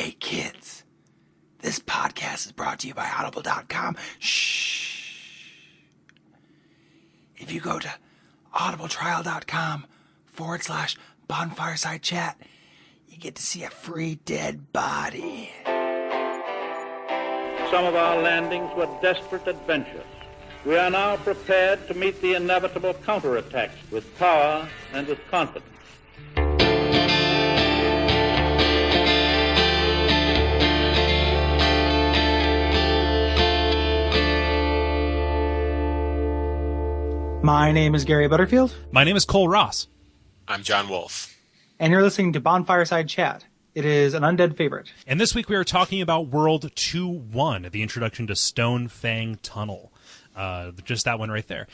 Hey, kids. This podcast is brought to you by Audible.com. Shh. If you go to audibletrial.com/bonfireside chat, you get to see a free dead body. Some of our landings were desperate adventures. We are now prepared to meet the inevitable counterattacks with power and with confidence. My name is Gary Butterfield. My name is Kole Ross. I'm John Wolff. And you're listening to Bonfireside Chat. It is an undead favorite. And this week we are talking about World 2-1, the introduction to Stonefang Tunnel. Just that one right there.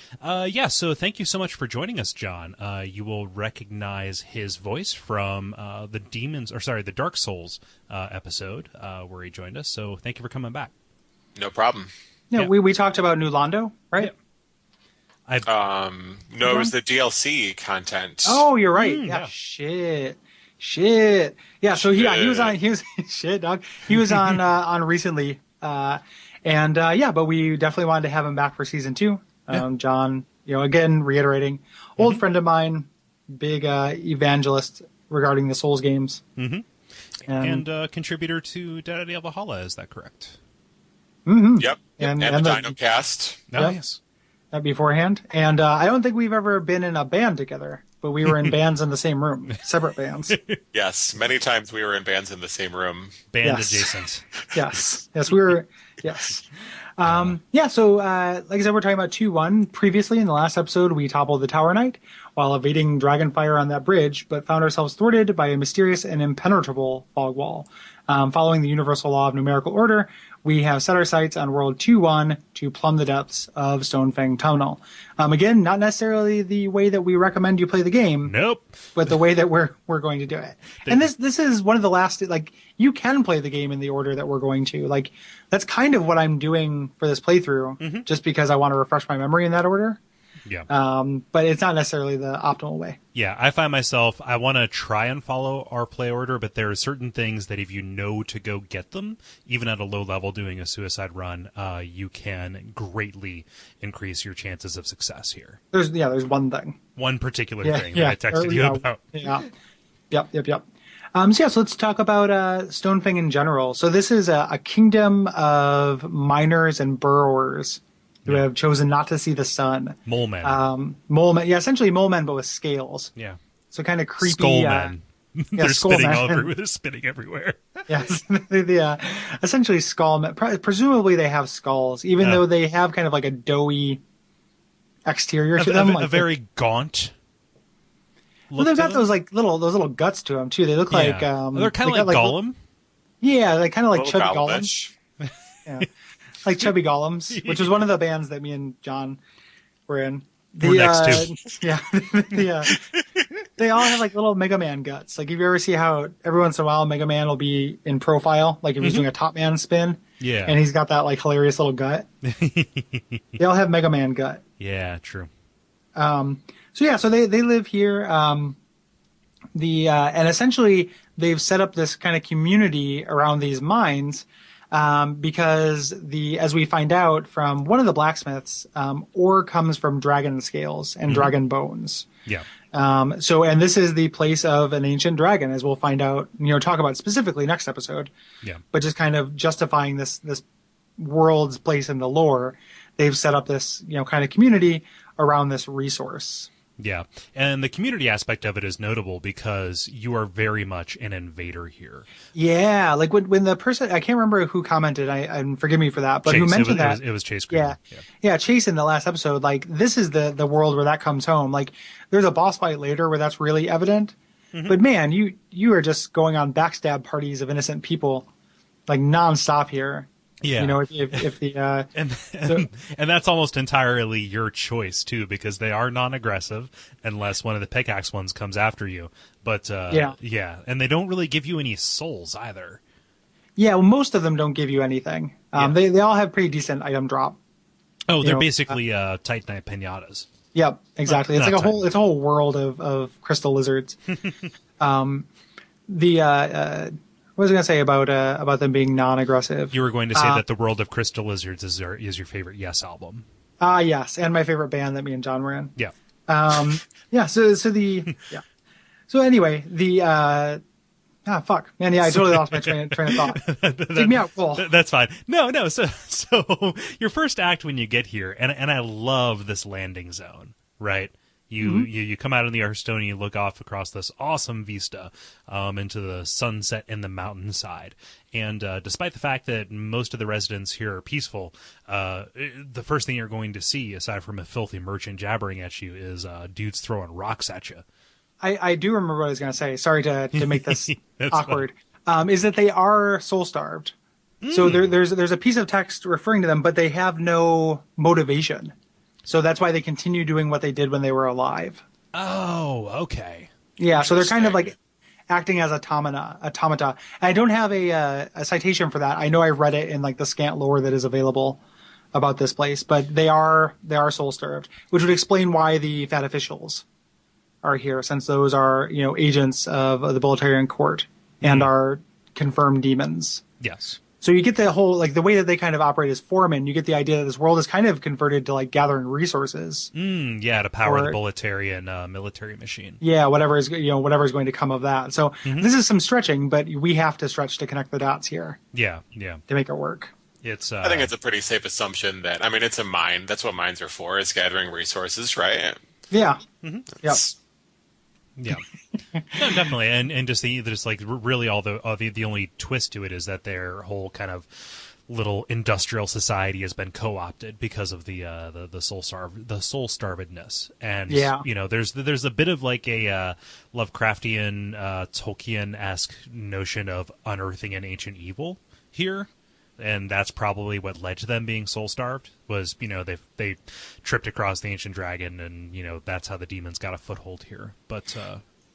So thank you so much for joining us, John. You will recognize his voice from the Dark Souls episode where he joined us. So thank you for coming back. No problem. Yeah. We talked about New Londo, right? Yeah. It was the DLC content. Oh, you're right. Yeah. Shit. Yeah. So he was on. He was shit, dog. He was on recently. But we definitely wanted to have him back for season 2. John, again reiterating, old friend of mine, big evangelist regarding the Souls games, and contributor to Dead of Valhalla. Is that correct? Mm-hmm. Yep. And the DinoCast. Oh, yes. That beforehand. And I don't think we've ever been in a band together, but we were in bands in the same room, separate bands. Yes, many times we were in bands in the same room. Band adjacent. Yes, we were. Yes. So like I said, we're talking about 2-1. Previously, in the last episode, we toppled the Tower Knight while evading Dragonfire on that bridge, but found ourselves thwarted by a mysterious and impenetrable fog wall. Following the universal law of numerical order, we have set our sights on World 2-1 to plumb the depths of Stonefang Tunnel. Again, not necessarily the way that we recommend you play the game. Nope. But the way that we're going to do it. And this is one of the last, you can play the game in the order that we're going to. That's kind of what I'm doing for this playthrough, just because I want to refresh my memory in that order. Yeah. But it's not necessarily the optimal way. Yeah, I find myself, I want to try and follow our play order, but there are certain things that if you know to go get them, even at a low level doing a suicide run, you can greatly increase your chances of success here. There's one thing. One particular thing that I texted you about. Yeah. Yep. So let's talk about Stonefang in general. So this is a kingdom of miners and burrowers who have chosen not to see the sun. Mole men. Essentially mole men, but with scales. Yeah. So kind of creepy. Skull men. They're spinning men. spinning everywhere. Yes. Essentially skull men. Presumably they have skulls, even though they have kind of like a doughy exterior to them. A very gaunt. Well, they've got those little guts to them too. They look like they're kind of like Gollum. Yeah, they're kind of like chubby Gollum. Yeah. Like Chubby Golems, which was one of the bands that me and John were in. We're next to. Yeah. They all have little Mega Man guts. If you ever see how every once in a while Mega Man will be in profile, if he's doing a Top Man spin. Yeah. And he's got that hilarious little gut. They all have Mega Man gut. Yeah, true. So they live here. And essentially they've set up this kind of community around these mines. Because as we find out from one of the blacksmiths, ore comes from dragon scales and dragon bones. Yeah. And this is the place of an ancient dragon, as we'll find out, talk about specifically next episode. Yeah. But just kind of justifying this world's place in the lore, they've set up this, kind of community around this resource. Yeah, and the community aspect of it is notable because you are very much an invader here. Yeah, when the person, I can't remember who commented, and forgive me for that, but Chase, who mentioned it was Chase Green. Yeah, Chase in the last episode, this is the world where that comes home. There's a boss fight later where that's really evident, but man, you are just going on backstab parties of innocent people, nonstop here. Yeah. If the and that's almost entirely your choice too, because they are non-aggressive unless one of the pickaxe ones comes after you. But and they don't really give you any souls either. Yeah, well, most of them don't give you anything. They all have pretty decent item drop. Oh, they're basically Titanite pinatas. Yep, exactly. It's a whole world of crystal lizards. What was I going to say about them being non-aggressive? You were going to say that the World of Crystal Lizards is your favorite Yes album. Yes, and my favorite band that me and John were in. Yeah. Yeah. So yeah. So anyway, fuck, man. Yeah, I totally lost my train of thought. Take me out, Cole. That's fine. No. So your first act when you get here, and I love this landing zone, right? You come out on the Arstone and you look off across this awesome vista into the sunset in the mountainside. And despite the fact that most of the residents here are peaceful, the first thing you're going to see, aside from a filthy merchant jabbering at you, is dudes throwing rocks at you. I do remember what I was going to say. Sorry to make this awkward. Is that they are soul-starved. So there's a piece of text referring to them, but they have no motivation. So that's why they continue doing what they did when they were alive. Oh, okay. Yeah, so they're kind of like acting as automata. And I don't have a citation for that. I know I read it in like the scant lore that is available about this place, but they are soul-starved, which would explain why the fat officials are here, since those are, agents of the Boltarian court and are confirmed demons. Yes. So you get the whole, like, the way that they kind of operate as foremen, you get the idea that this world is kind of converted to, like, gathering resources. To power the Boltarian military machine. Yeah, whatever is going to come of that. So this is some stretching, but we have to stretch to connect the dots here. Yeah. To make it work. I think it's a pretty safe assumption that, it's a mine. That's what mines are for, is gathering resources, right? Yeah. Yep. Yeah, no, definitely, and just really all the only twist to it is that their whole kind of little industrial society has been co-opted because of the soul starvedness, and there's a bit of like a Lovecraftian Tolkien-esque notion of unearthing an ancient evil here. And that's probably what led to them being soul-starved, was, they tripped across the ancient dragon, and, that's how the demons got a foothold here. But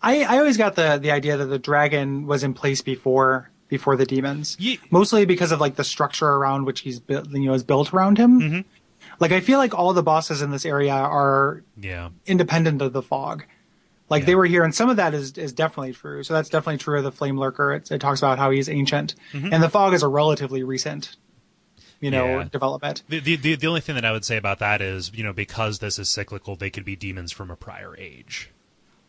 I always got the idea that the dragon was in place before the demons, mostly because of, like, the structure around which he's built, is built around him. Mm-hmm. Like, I feel like all the bosses in this area are independent of the fog. Like, they were here, and some of that is definitely true. So that's definitely true of the Flame Lurker. It talks about how he's ancient. Mm-hmm. And the fog is a relatively recent, development. The only thing that I would say about that is, because this is cyclical, they could be demons from a prior age.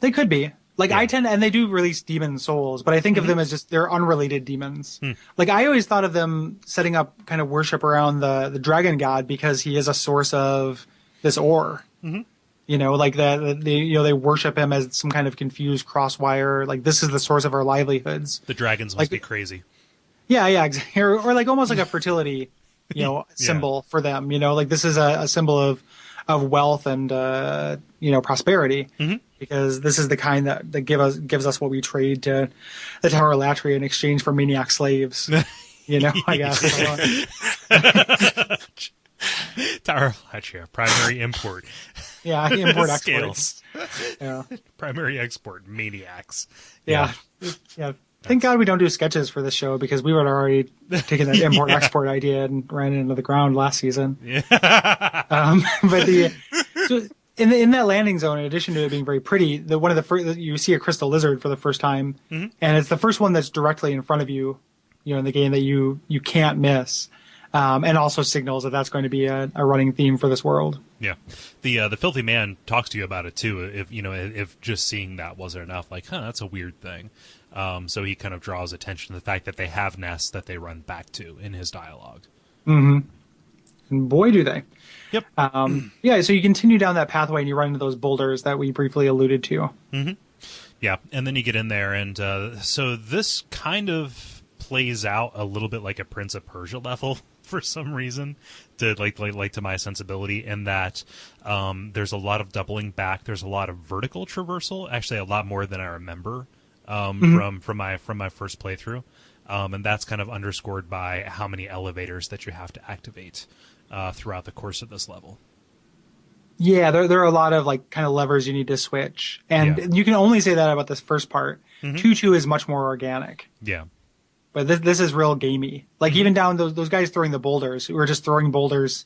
They could be. Like, and they do release demon souls, but I think of them as just, they're unrelated demons. Like, I always thought of them setting up kind of worship around the dragon god because he is a source of this ore. Mm-hmm. Like they worship him as some kind of confused crosswire. Like, this is the source of our livelihoods. The dragons must be crazy. Yeah, exactly. Or like almost like a fertility, symbol for them. Like this is a symbol of wealth and prosperity, because this is the kind that gives us what we trade to the Tower of Latria in exchange for maniac slaves. I guess. Tower of Latria, primary import. Yeah, import exports. Yeah. Primary export maniacs. Yeah. Thank God we don't do sketches for this show, because we would have already taken that import export idea and ran it into the ground last season. Yeah. But in that landing zone, in addition to it being very pretty, one of the first, you see a crystal lizard for the first time, and it's the first one that's directly in front of you, in the game that you can't miss. And also signals that that's going to be a running theme for this world. Yeah, the filthy man talks to you about it too. If just seeing that wasn't enough, like, that's a weird thing. So he kind of draws attention to the fact that they have nests that they run back to in his dialogue. Mm-hmm. And boy, do they! Yep. So you continue down that pathway and you run into those boulders that we briefly alluded to. Mm-hmm. Yeah, and then you get in there, and so this kind of plays out a little bit like a Prince of Persia level. For some reason, to like to my sensibility, in that there's a lot of doubling back. There's a lot of vertical traversal, actually a lot more than I remember from my first playthrough, and that's kind of underscored by how many elevators that you have to activate throughout the course of this level. Yeah, there are a lot of like kind of levers you need to switch, and you can only say that about this first part. 2-2 is much more organic. Yeah. But this is real gamey. Like even down those guys throwing the boulders, who are just throwing boulders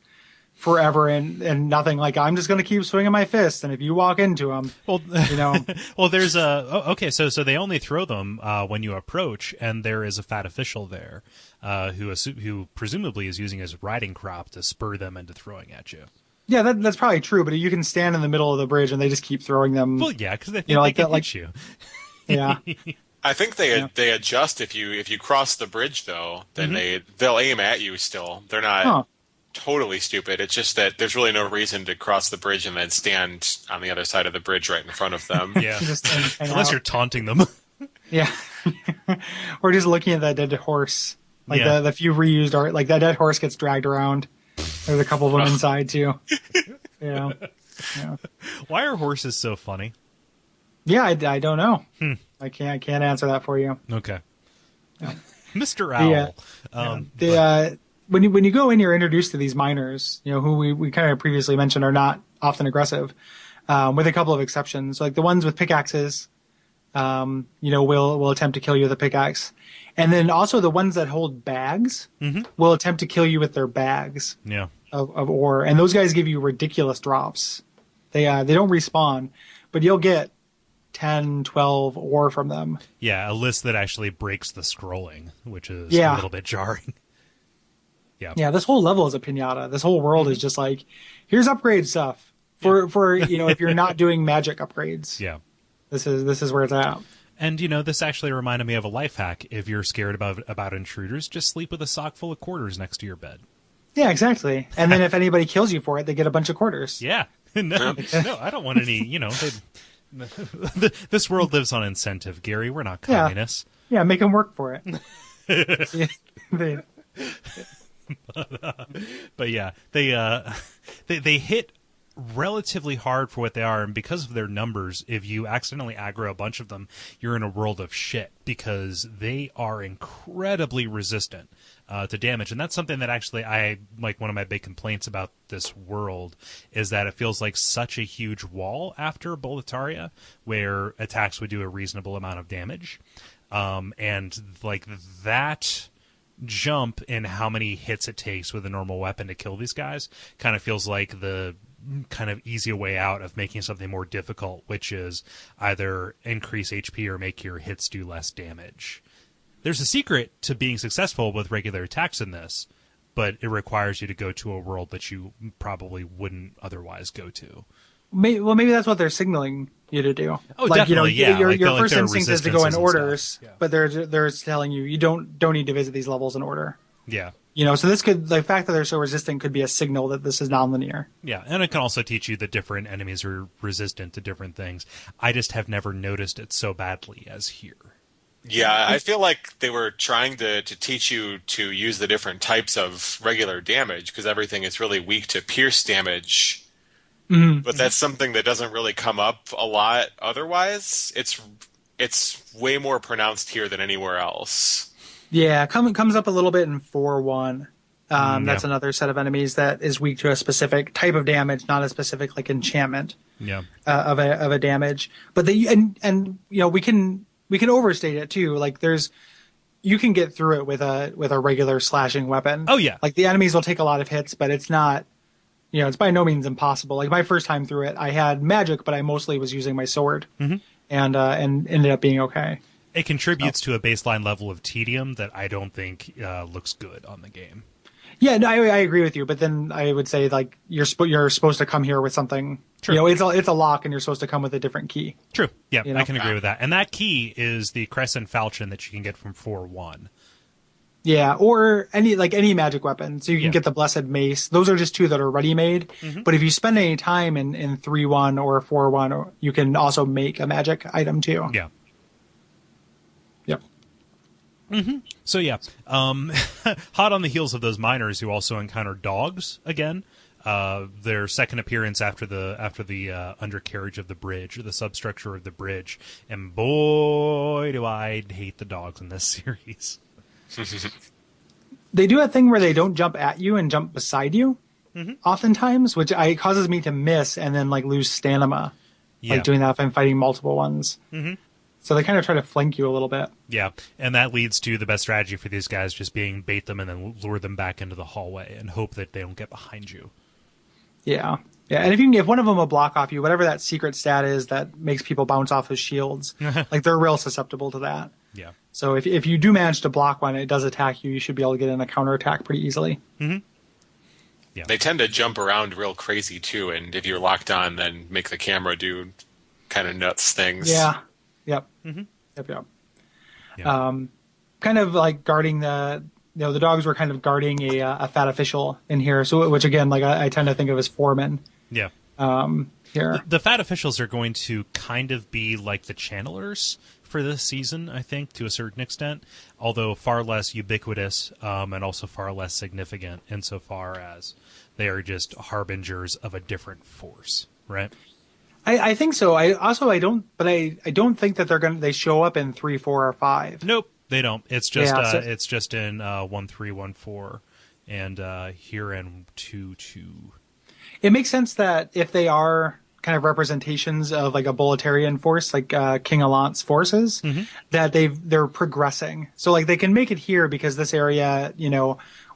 forever and nothing. Like, I'm just going to keep swinging my fist, and if you walk into them, well, you know. Well, there's okay, so they only throw them when you approach, and there is a fat official there who presumably is using his riding crop to spur them into throwing at you. Yeah, that's probably true, but you can stand in the middle of the bridge and they just keep throwing them. Well, yeah, because they think like they can that, hit you. Yeah. I think they adjust if you cross the bridge though, then they'll aim at you still. They're not totally stupid. It's just that there's really no reason to cross the bridge and then stand on the other side of the bridge right in front of them. Yeah, Just hang unless out. you're taunting them. Yeah. Or just looking at that dead horse. Like Yeah. the few reused art, like that dead horse gets dragged around. There's a couple of them inside too. Yeah. Why are horses so funny? Yeah, I don't know. I can't answer that for you. Okay. Mr. Owl. When you go in, you're introduced to these miners, who we kind of previously mentioned are not often aggressive, with a couple of exceptions. Like the ones with pickaxes, will attempt to kill you with a pickaxe. And then also the ones that hold bags will attempt to kill you with their bags of ore. And those guys give you ridiculous drops. They don't respawn, but you'll get 10, 12 ore from them. Yeah, a list that actually breaks the scrolling, which is a little bit jarring. Yeah, this whole level is a piñata. This whole world is just like, here's upgrade stuff for if you're not doing magic upgrades. Yeah. This is where it's at. And, this actually reminded me of a life hack. If you're scared about intruders, just sleep with a sock full of quarters next to your bed. Yeah, exactly. And then if anybody kills you for it, they get a bunch of quarters. Yeah. No, I don't want any, this world lives on incentive, Gary. We're not communists. Yeah, make them work for it. But yeah, they hit relatively hard for what they are, and because of their numbers, if you accidentally aggro a bunch of them, you're in a world of shit because they are incredibly resistant to damage. And that's something that actually I like. One of my big complaints about this world is that it feels like such a huge wall after Boletaria, where attacks would do a reasonable amount of damage, and like that jump in how many hits it takes with a normal weapon to kill these guys kind of feels like the kind of easier way out of making something more difficult, which is either increase HP or make your hits do less damage. There's a secret to being successful with regular attacks in this, but it requires you to go to a world that you probably wouldn't otherwise go to. Maybe that's what they're signaling you to do. Oh, definitely, yeah. Your first instinct is to go in orders, yeah. but they're telling you don't need to visit these levels in order. Yeah. So this the fact that they're so resistant could be a signal that this is nonlinear. Yeah, and it can also teach you that different enemies are resistant to different things. I just have never noticed it so badly as here. Yeah, I feel like they were trying to teach you to use the different types of regular damage, because everything is really weak to pierce damage. Mm-hmm. But that's something that doesn't really come up a lot otherwise. It's way more pronounced here than anywhere else. Yeah, comes up a little bit in 4-1. That's another set of enemies that is weak to a specific type of damage, not a specific like enchantment. Yeah. Of a damage. But we can overstate it too. Like you can get through it with a regular slashing weapon. Oh yeah. Like the enemies will take a lot of hits, but it's not. It's by no means impossible. Like my first time through it, I had magic, but I mostly was using my sword, and ended up being okay. It contributes to a baseline level of tedium that I don't think looks good on the game. Yeah, no, I agree with you, but then I would say like you're supposed to come here with something. True. It's a lock, and you're supposed to come with a different key. True. Yeah, I can agree with that. And that key is the Crescent Falchion that you can get from 4-1. Yeah, or any magic weapon. So you can get the Blessed Mace. Those are just two that are ready-made. Mm-hmm. But if you spend any time in 3-1 or 4-1, you can also make a magic item too. Yeah. Yep. Mm-hmm. So yeah, hot on the heels of those miners who also encounter dogs again. Their second appearance after the undercarriage of the bridge, or the substructure of the bridge, and boy, do I hate the dogs in this series. They do a thing where they don't jump at you and jump beside you, oftentimes, which causes me to miss and then like lose stamina. Yeah. Like doing that if I'm fighting multiple ones. Mm-hmm. So they kind of try to flank you a little bit. Yeah, and that leads to the best strategy for these guys just being bait them and then lure them back into the hallway and hope that they don't get behind you. Yeah. Yeah, and if one of them will block off you, whatever that secret stat is that makes people bounce off of shields, like they're real susceptible to that. Yeah. So if you do manage to block one, it does attack you. You should be able to get in a counterattack pretty easily. Mm-hmm. Yeah. They tend to jump around real crazy too, and if you're locked on, then make the camera do kind of nuts things. Yeah. Yep. Mm-hmm. Yep. Yeah. Kind of like guarding the dogs were kind of guarding a fat official in here. So which again, like I tend to think of as foremen. Yeah. Here. The fat officials are going to kind of be like the channelers for this season, I think, to a certain extent, although far less ubiquitous and also far less significant insofar as they are just harbingers of a different force, right? I think so. I don't think that they show up in 3, 4, or 5. Nope, they don't. It's just Yeah, so- it's just in 1, 3, 1, 4, and here in 2, 2. It makes sense that if they are kind of representations of like a Bolitarian force, like King Alant's forces, that they're progressing. So like they can make it here because this area,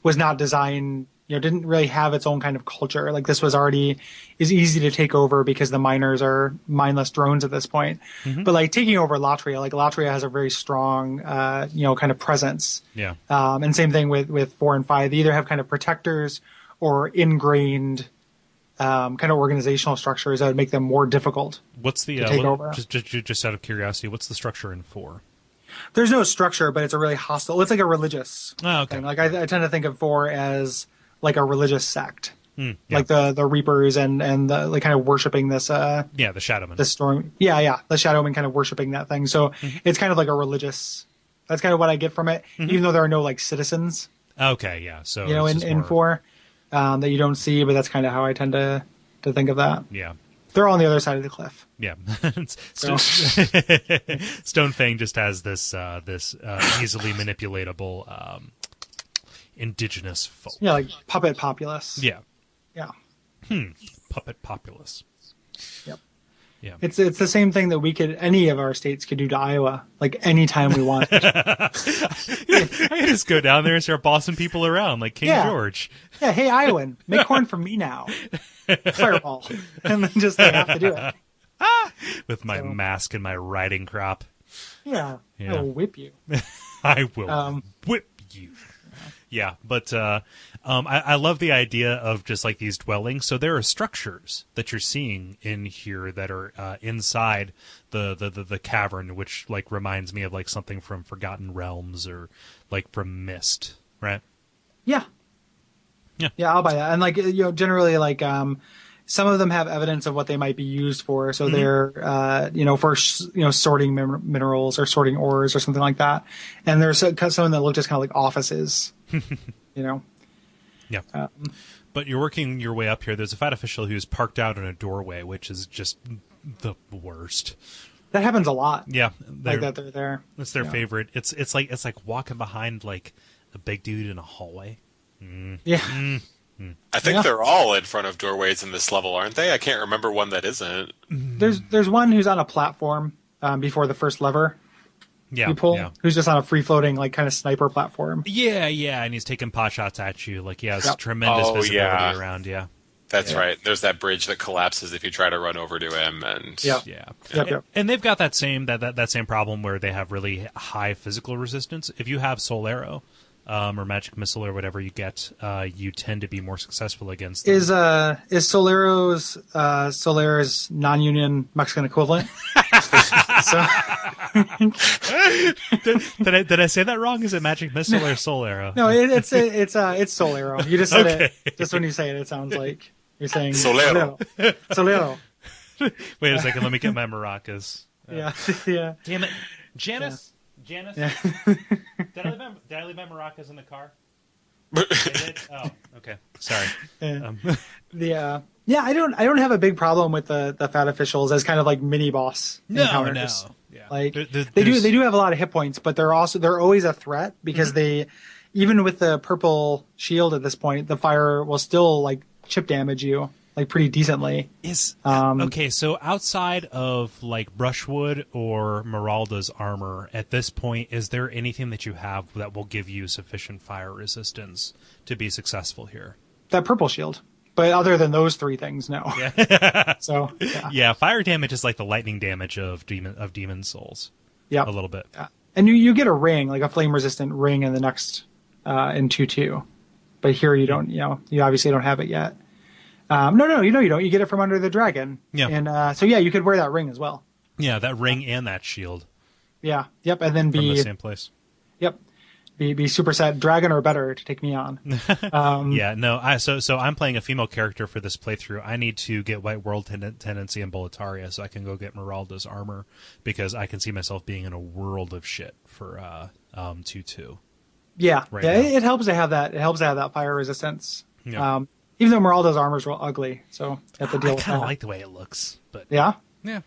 was not designed, didn't really have its own kind of culture. Like this is easy to take over because the miners are mindless drones at this point. But like taking over Latria, like Latria has a very strong, kind of presence. Yeah. And same thing with 4 and 5. They either have kind of protectors or ingrained kind of organizational structures that would make them more difficult. What's the take over. Just out of curiosity, what's the structure in 4? There's no structure, but it's a really hostile. It's like a religious Oh, okay. thing. Like I tend to think of 4 as like a religious sect, Yeah. like the Reapers and the like kind of worshiping this. The Shadowmen. This storm. Yeah, the Shadowmen kind of worshiping that thing. So it's kind of like a religious. That's kind of what I get from it, even though there are no like citizens. Okay, yeah. So in 4. That you don't see, but that's kind of how I tend to think of that. Yeah. They're on the other side of the cliff. Yeah. Stonefang just has this easily manipulatable indigenous folk. Yeah, like puppet populace. Yeah. Yeah. Puppet populace. Yep. Yeah. It's the same thing that any of our states could do to Iowa, like anytime we want. I can just go down there and start bossing people around like King George. Yeah, hey Iowan, make corn for me now. Fireball. And then just they have to do it. With my mask and my riding crop. Yeah. I will whip you. I will whip you. Yeah, but I love the idea of just like these dwellings. So there are structures that you're seeing in here that are inside the cavern, which like reminds me of like something from Forgotten Realms or like from Myst, right? Yeah. Yeah, I'll buy that. And like generally like some of them have evidence of what they might be used for. So they're for sorting minerals or sorting ores or something like that. And there's some that look just kind of like offices. Yeah. But you're working your way up here. There's a fat official who's parked out in a doorway, which is just the worst. That happens a lot. Yeah. Like that they're there. It's their favorite. It's like walking behind like a big dude in a hallway. Yeah. I think they're all in front of doorways in this level, aren't they? I can't remember one that isn't. There's one who's on a platform before the first lever. Yeah, you pull, yeah. who's just on a free-floating, like, kind of sniper platform. Yeah, and he's taking pot shots at you. Like, he has tremendous visibility around, That's right. There's that bridge that collapses if you try to run over to him. And Yep. And they've got that same problem where they have really high physical resistance. If you have Soul Arrow or Magic Missile or whatever you get, you tend to be more successful against them. Is Solera's non-union Mexican equivalent? Did I say that wrong? Is it Magic Missile or Soul Arrow? No, it's Soul Arrow. You just said it. Just when you say it, it sounds like you're saying Solero. Solero. Wait a second. Let me get my maracas. Yeah. Damn it, Janice. Yeah. Did I leave my maracas in the car? I did? Oh, okay. Sorry. I don't have a big problem with the fat officials as kind of like mini boss encounters. No. Yeah. Like they do have a lot of hit points, but they're always a threat because they, even with the purple shield at this point, the fire will still like chip damage you like pretty decently. Okay, so outside of like Brushwood or Meralda's armor, at this point, is there anything that you have that will give you sufficient fire resistance to be successful here? That purple shield. But other than those three things, no. Yeah. So yeah, fire damage is like the lightning damage of demon souls. Yep. A little bit. Yeah. And you get a ring, like a flame resistant ring in the next in 2-2. But here you don't, you obviously don't have it yet. No, you don't. You get it from under the dragon. Yeah. And so you could wear that ring as well. Yeah, that ring and that shield. Yeah. Yep. And then from the same place. Yep. Be super sad, dragon or better to take me on. Yeah, no. So I'm playing a female character for this playthrough. I need to get White World Tendency and Boletaria so I can go get Meralda's armor because I can see myself being in a world of shit for 2-2. Yeah, right yeah. now. It helps to have that. It helps to have that fire resistance. Yeah. Even though Meralda's armor is real ugly, so you have to deal with that. I kind of like the way it looks, but Yeah. Yeah.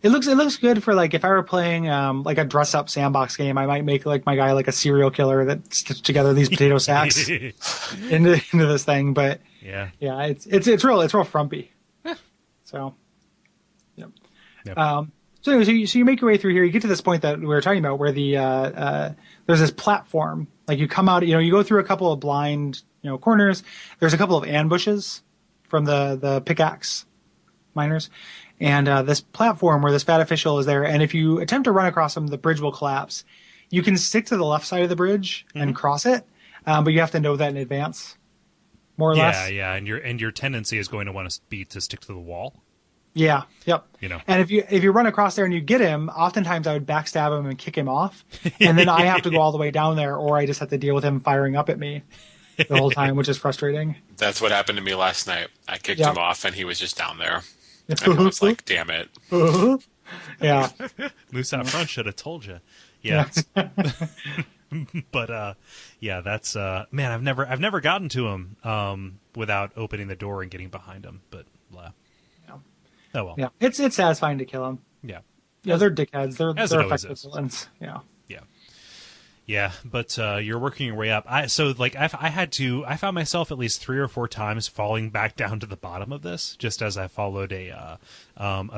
It looks good for like if I were playing like a dress up sandbox game, I might make like my guy like a serial killer that stitched together these potato sacks into this thing. But yeah, it's real frumpy. So, yep. So anyway, so you make your way through here. You get to this point that we were talking about where the there's this platform. Like you come out, you go through a couple of blind corners. There's a couple of ambushes from the pickaxe miners. And this platform where this fat official is there, and if you attempt to run across him, the bridge will collapse. You can stick to the left side of the bridge and cross it, but you have to know that in advance, more or less. Yeah, and your tendency is going to want to be to stick to the wall. Yeah, yep. And if you run across there and you get him, oftentimes I would backstab him and kick him off, and then I have to go all the way down there, or I just have to deal with him firing up at me the whole time, which is frustrating. That's what happened to me last night. I kicked him off, and he was just down there. And I was like, damn it. Yeah. Moose out front should have told you. Yeah. But yeah, that's man, I've never gotten to him without opening the door and getting behind him, but oh well. Yeah. It's satisfying to kill him. Yeah. Yeah, they're dickheads. They're effective is. villains. Yeah. Yeah, but you're working your way up. I found myself at least 3 or 4 times falling back down to the bottom of this, just as I followed a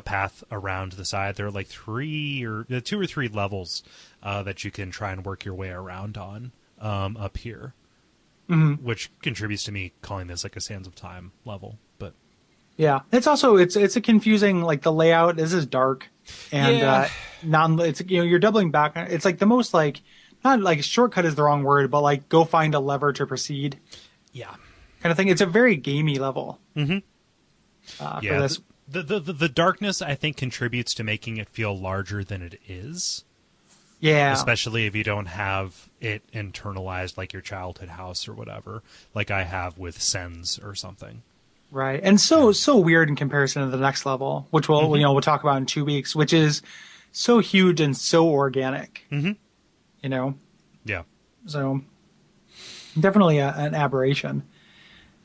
path around the side. There are like 2 or 3 levels that you can try and work your way around on up here, which contributes to me calling this like a Sands of Time level. But yeah, it's also it's a confusing, like the layout. This is dark and it's you're doubling back. It's like the most like. Not like shortcut is the wrong word, but like go find a lever to proceed. Yeah. Kind of thing. It's a very gamey level. Mm-hmm. For this. The darkness, I think, contributes to making it feel larger than it is. Yeah. Especially if you don't have it internalized like your childhood house or whatever, like I have with Sens or something. Right. And so weird in comparison to the next level, which we'll talk about in 2 weeks, which is so huge and so organic. Mm-hmm. Yeah. So definitely an aberration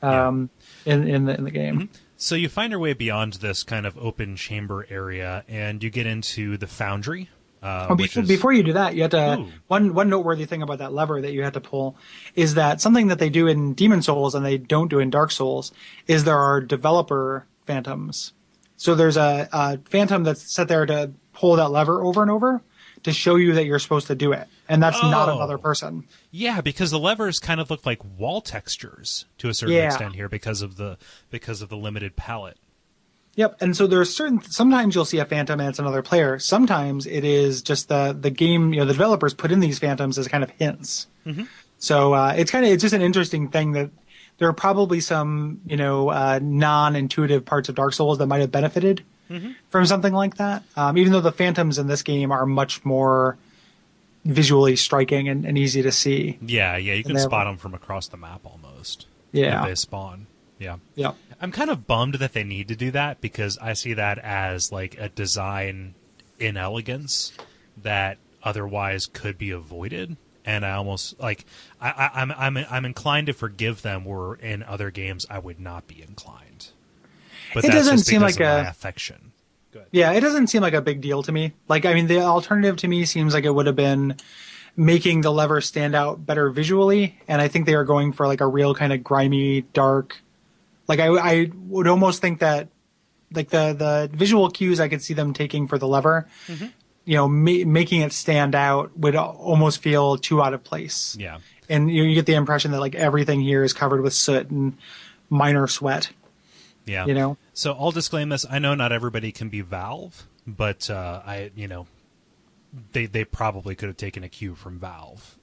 in the game. Mm-hmm. So you find your way beyond this kind of open chamber area, and you get into the foundry. Before you do that, you have to one noteworthy thing about that lever that you had to pull is that something that they do in Demon Souls and they don't do in Dark Souls is there are developer phantoms. So there's a phantom that's set there to pull that lever over and over to show you that you're supposed to do it. And that's not another person. Yeah, because the levers kind of look like wall textures to a certain extent here because of the limited palette. Yep, and so there's sometimes you'll see a phantom and it's another player. Sometimes it is just the game, the developers put in these phantoms as kind of hints. Mm-hmm. So it's just an interesting thing that there are probably some, non-intuitive parts of Dark Souls that might have benefited from something like that. Even though the phantoms in this game are much more visually striking and easy to see. Yeah, you can spot them from across the map almost. Yeah. If they spawn. Yeah. Yeah. I'm kind of bummed that they need to do that because I see that as like a design inelegance that otherwise could be avoided. And I almost like I'm inclined to forgive them where in other games I would not be inclined. But it doesn't seem like my affection. Yeah, it doesn't seem like a big deal to me. Like, I mean, the alternative to me seems like it would have been making the lever stand out better visually. And I think they are going for like a real kind of grimy, dark. Like I would almost think that like the visual cues I could see them taking for the lever, making it stand out would almost feel too out of place. Yeah. And you get the impression that like everything here is covered with soot and minor sweat. Yeah. You know? So I'll disclaim this. I know not everybody can be Valve, but they probably could have taken a cue from Valve.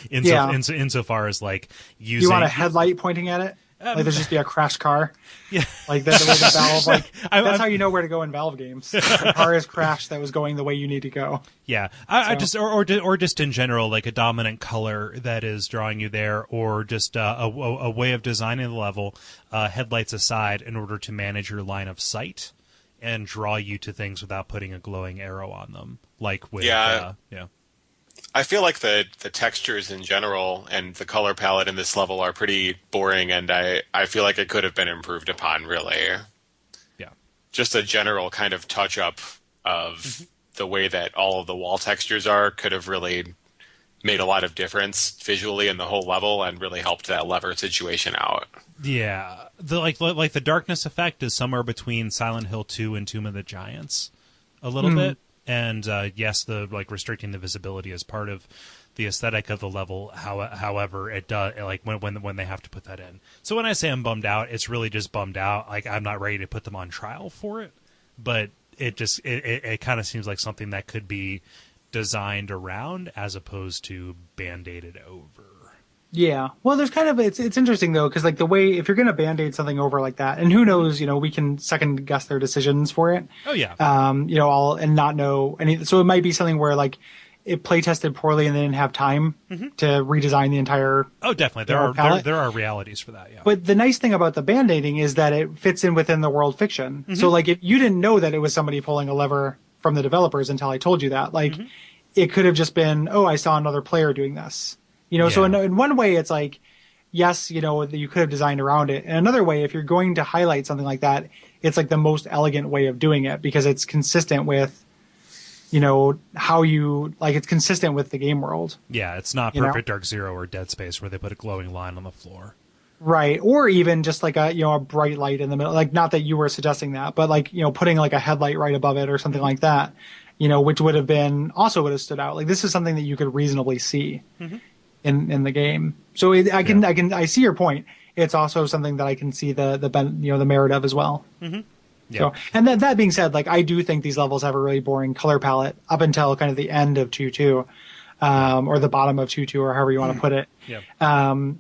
Insofar as like using. You want a headlight pointing at it? Like there's just be a crashed car. Yeah. Like the way the Valve, like that's how you know where to go in Valve games. The car is crashed that was going the way you need to go. Yeah. I just or just in general, like a dominant color that is drawing you there, or just a way of designing the level, headlights aside, in order to manage your line of sight and draw you to things without putting a glowing arrow on them. Like with I feel like the textures in general and the color palette in this level are pretty boring, and I feel like it could have been improved upon, really. Yeah. Just a general kind of touch-up of the way that all of the wall textures are could have really made a lot of difference visually in the whole level and really helped that lever situation out. Yeah. The darkness effect is somewhere between Silent Hill 2 and Tomb of the Giants a little bit. And yes, the restricting the visibility is part of the aesthetic of the level. However, it does when they have to put that in. So when I say I'm bummed out, it's really just bummed out. Like I'm not ready to put them on trial for it, but it kind of seems like something that could be designed around as opposed to band-aided over. Yeah. Well, there's kind of it's interesting though, because like the way if you're going to band-aid something over like that, and who knows, we can second guess their decisions for it. Oh yeah. All and not know any. So it might be something where like it play tested poorly and they didn't have time to redesign the entire. Oh, definitely. There are realities for that. Yeah. But the nice thing about the band-aiding is that it fits in within the world fiction. So like if you didn't know that it was somebody pulling a lever from the developers until I told you that, like it could have just been, oh, I saw another player doing this. So in one way, it's like, yes, you could have designed around it. In another way, if you're going to highlight something like that, it's like the most elegant way of doing it because it's consistent with, how you like it's consistent with the game world. Yeah, it's not Perfect Dark Zero or Dead Space where they put a glowing line on the floor. Right. Or even just like a bright light in the middle. Like, not that you were suggesting that, but like, putting like a headlight right above it or something like that, which would have stood out. Like, this is something that you could reasonably see. In the game, so I see your point. It's also something that I can see the merit of as well. Yeah. So, and that being said, like I do think these levels have a really boring color palette up until kind of the end of 2.2, or the bottom of 2.2, or however you want to put it. Yeah. And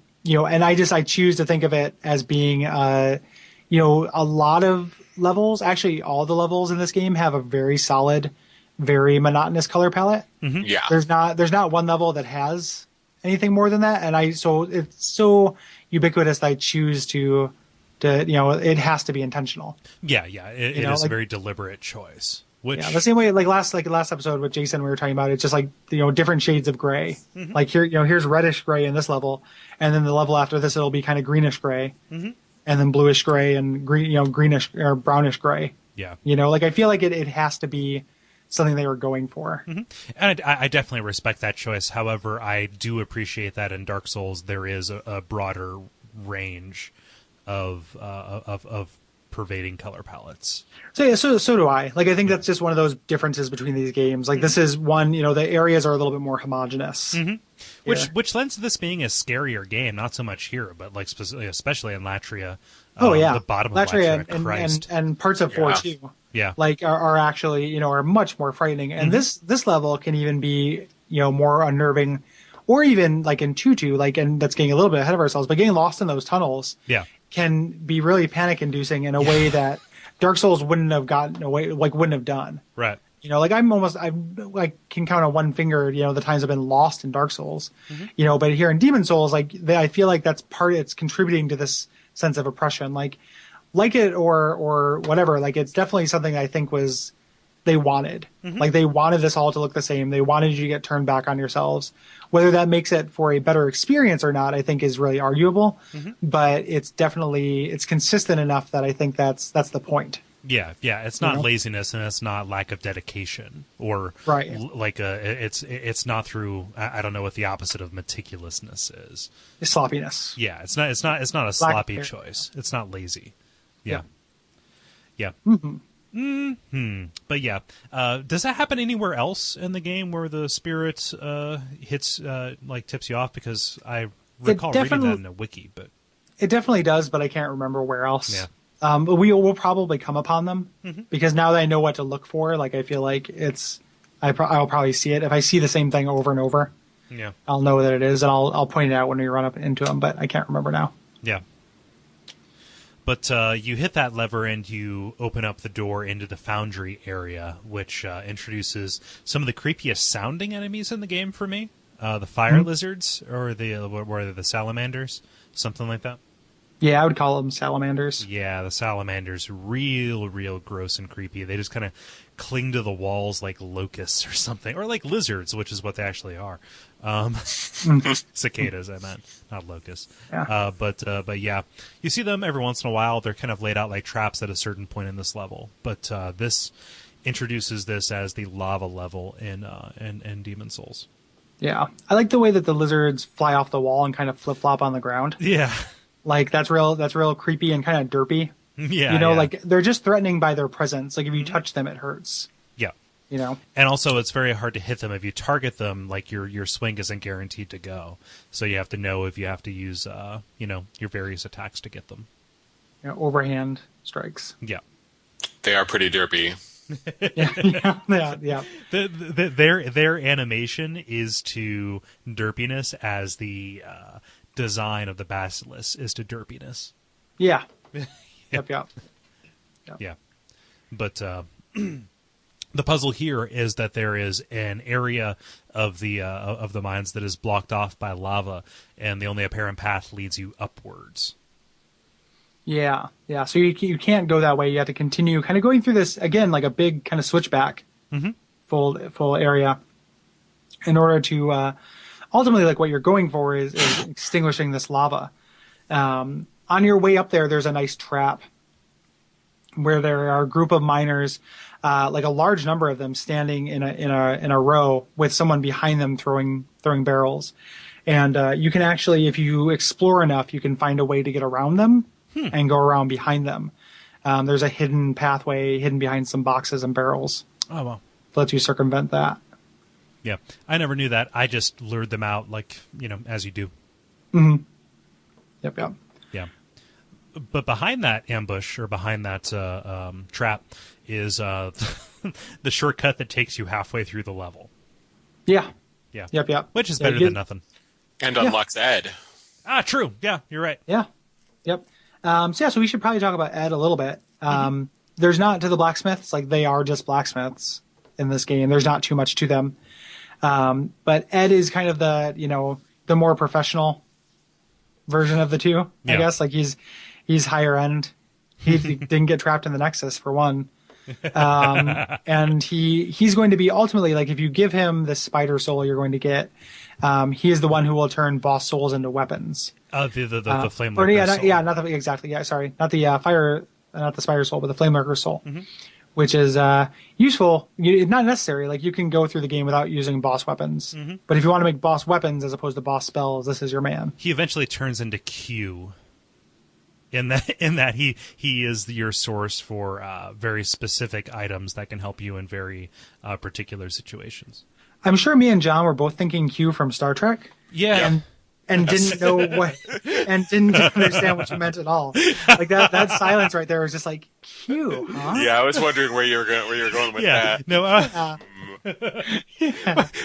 I choose to think of it as being, a lot of levels. Actually, all the levels in this game have a very solid, very monotonous color palette. Yeah. There's not one level that has anything more than that, and so it's so ubiquitous that I choose to it has to be intentional. Yeah, it is a very deliberate choice. Which the same way last episode with Jason we were talking about, it's just like different shades of gray. Like here's reddish gray in this level, and then the level after this it'll be kind of greenish gray, and then bluish gray and greenish or brownish gray. Yeah, I feel like it has to be something they were going for. And I definitely respect that choice. However, I do appreciate that in Dark Souls there is a broader range of pervading color palettes. So do I. Like, I think that's just one of those differences between these games. Like, this is one, the areas are a little bit more homogenous. Which lends to this being a scarier game, not so much here, but like especially in Latria. The bottom of Latria and parts of 4 too. Yeah, like are actually are much more frightening. And this level can even be more unnerving, or even like in 2.2, like, and that's getting a little bit ahead of ourselves, but getting lost in those tunnels can be really panic inducing in a way that Dark Souls wouldn't have gotten away, like wouldn't have done. Right. Like I can count on one finger, the times I've been lost in Dark Souls, but here in Demon Souls, I feel like it's contributing to this sense of oppression, like it or whatever. Like, it's definitely something I think they wanted. Like, they wanted this all to look the same. They wanted you to get turned back on yourselves. Whether that makes it for a better experience or not, I think is really arguable. But it's consistent enough that I think that's the point. Yeah. It's not laziness, and it's not lack of dedication, or it's not through. I don't know what the opposite of meticulousness is. It's sloppiness. Yeah, it's not a sloppy choice. It's not lazy. Yeah. But yeah, does that happen anywhere else in the game where the spirit tips you off? Because I recall reading that in a wiki, but it definitely does. But I can't remember where else. Yeah. But we'll probably come upon them because now that I know what to look for, like I feel like I'll probably see it. If I see the same thing over and over, Yeah. I'll know that it is, and I'll point it out when we run up into them. But I can't remember now. Yeah. But you hit that lever and you open up the door into the foundry area, which introduces some of the creepiest sounding enemies in the game for me. The fire lizards, or what were they, the salamanders? Something like that. Yeah, I would call them salamanders. Yeah, the salamanders, real gross and creepy. They just kind of cling to the walls like locusts or something, or like lizards, which is what they actually are. Cicadas, I meant, not locusts. Yeah. But yeah, you see them every once in a while. They're kind of laid out like traps at a certain point in this level. But this introduces this as the lava level in Demon Souls. Yeah, I like the way that the lizards fly off the wall and kind of flip flop on the ground. Yeah. Like that's real creepy and kind of derpy. Yeah, you know, yeah. like they're just threatening by their presence. Like if you touch them, it hurts. Yeah. You know, and also it's very hard to hit them if you target them. Like your swing isn't guaranteed to go, so you have to know if you have to use your various attacks to get them. You know, overhand strikes. Yeah, They are pretty derpy. yeah. Their animation is to derpiness as the design of the basilisk is to derpiness. Yeah. Yep. Yeah. But the puzzle here is that there is an area of the mines that is blocked off by lava, and the only apparent path leads you upwards. Yeah. So you can't go that way. You have to continue kind of going through this again, like a big kind of switchback, full area, in order to ultimately, like what you're going for is extinguishing this lava. On your way up there, there's a nice trap where there are a group of miners, like a large number of them, standing in a row with someone behind them throwing barrels. And you can actually, if you explore enough, you can find a way to get around them and go around behind them. There's a hidden pathway hidden behind some boxes and barrels. Oh, wow. That lets you circumvent that. Yeah, I never knew that. I just lured them out, like, as you do. Mm-hmm. Yep. Yeah. But behind that ambush, or behind that trap, is the shortcut that takes you halfway through the level. Yeah. Yeah. Yep. Which is better than nothing. And unlocks Ed. Ah, true. Yeah, you're right. Yeah. Yep. So we should probably talk about Ed a little bit. There's not to the blacksmiths, like they are just blacksmiths in this game. There's not too much to them. But Ed is kind of the more professional version of the two, I guess. Like he's higher end. He didn't get trapped in the Nexus, for one. And he's going to be ultimately, like, if you give him the spider soul you're going to get, he is the one who will turn boss souls into weapons. The flame or, lurker soul. not the, exactly. Yeah, sorry. Not the not the spider soul, but the flame lurker soul, which is useful. Not necessary. Like, you can go through the game without using boss weapons. But if you want to make boss weapons as opposed to boss spells, this is your man. He eventually turns into Q. In that he is your source for very specific items that can help you in very particular situations. I'm sure me and John were both thinking Q from Star Trek. Yeah. And didn't know what, and didn't understand what you meant at all. Like that silence right there was just like, Q, huh? Yeah, I was wondering where you were going with that. No.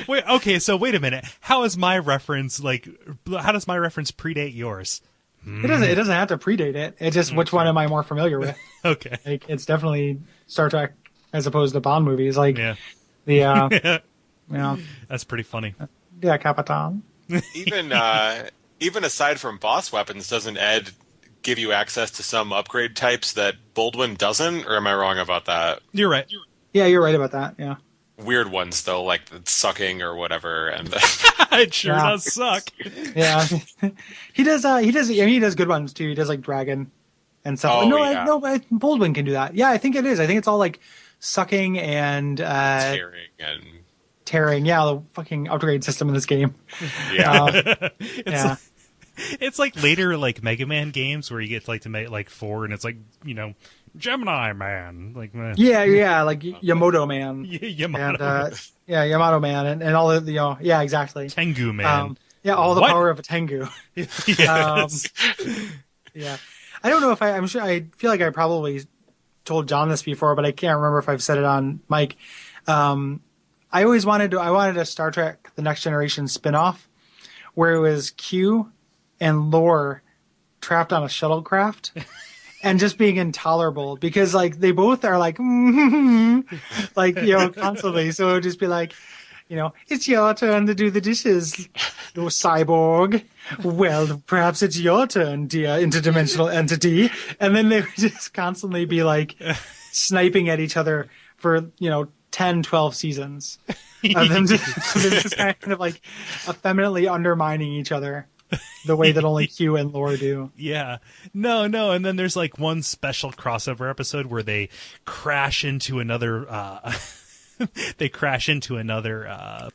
Wait. Okay. So wait a minute. How does my reference predate yours? It doesn't have to predate it. It's just which one am I more familiar with? Okay. Like, it's definitely Star Trek as opposed to Bond movies. Like That's pretty funny. Yeah, Capitan. Even aside from boss weapons, doesn't Ed give you access to some upgrade types that Baldwin doesn't? Or am I wrong about that? You're right. Yeah, you're right about that. Yeah. Weird ones though, like the sucking or whatever, and it sure does suck. Yeah, he does. He does good ones too. He does like dragon and stuff. Oh, but Baldwin can do that. Yeah, I think it is. I think it's all like sucking and tearing. Yeah, the fucking upgrade system in this game. Yeah. It's like later like Mega Man games where you get to make like 4 and it's like, Gemini Man. Like Yeah, like Yamato Man. Yamato. And, Yamato Man and all of the exactly. Tengu Man. All the power of a Tengu. Yes. Yeah. I don't know if I'm sure. I feel like I probably told John this before, but I can't remember if I've said it on Mike. I wanted a Star Trek: The Next Generation spinoff where it was Q and Lore trapped on a shuttlecraft and just being intolerable because like they both are like like constantly. So it would just be like, it's your turn to do the dishes, cyborg. Well, perhaps it's your turn, dear interdimensional entity. And then they would just constantly be like sniping at each other for 10, 12 seasons of them just kind of like effeminately undermining each other the way that only Q and Lore do. Yeah. No. And then there's like one special crossover episode where they crash into another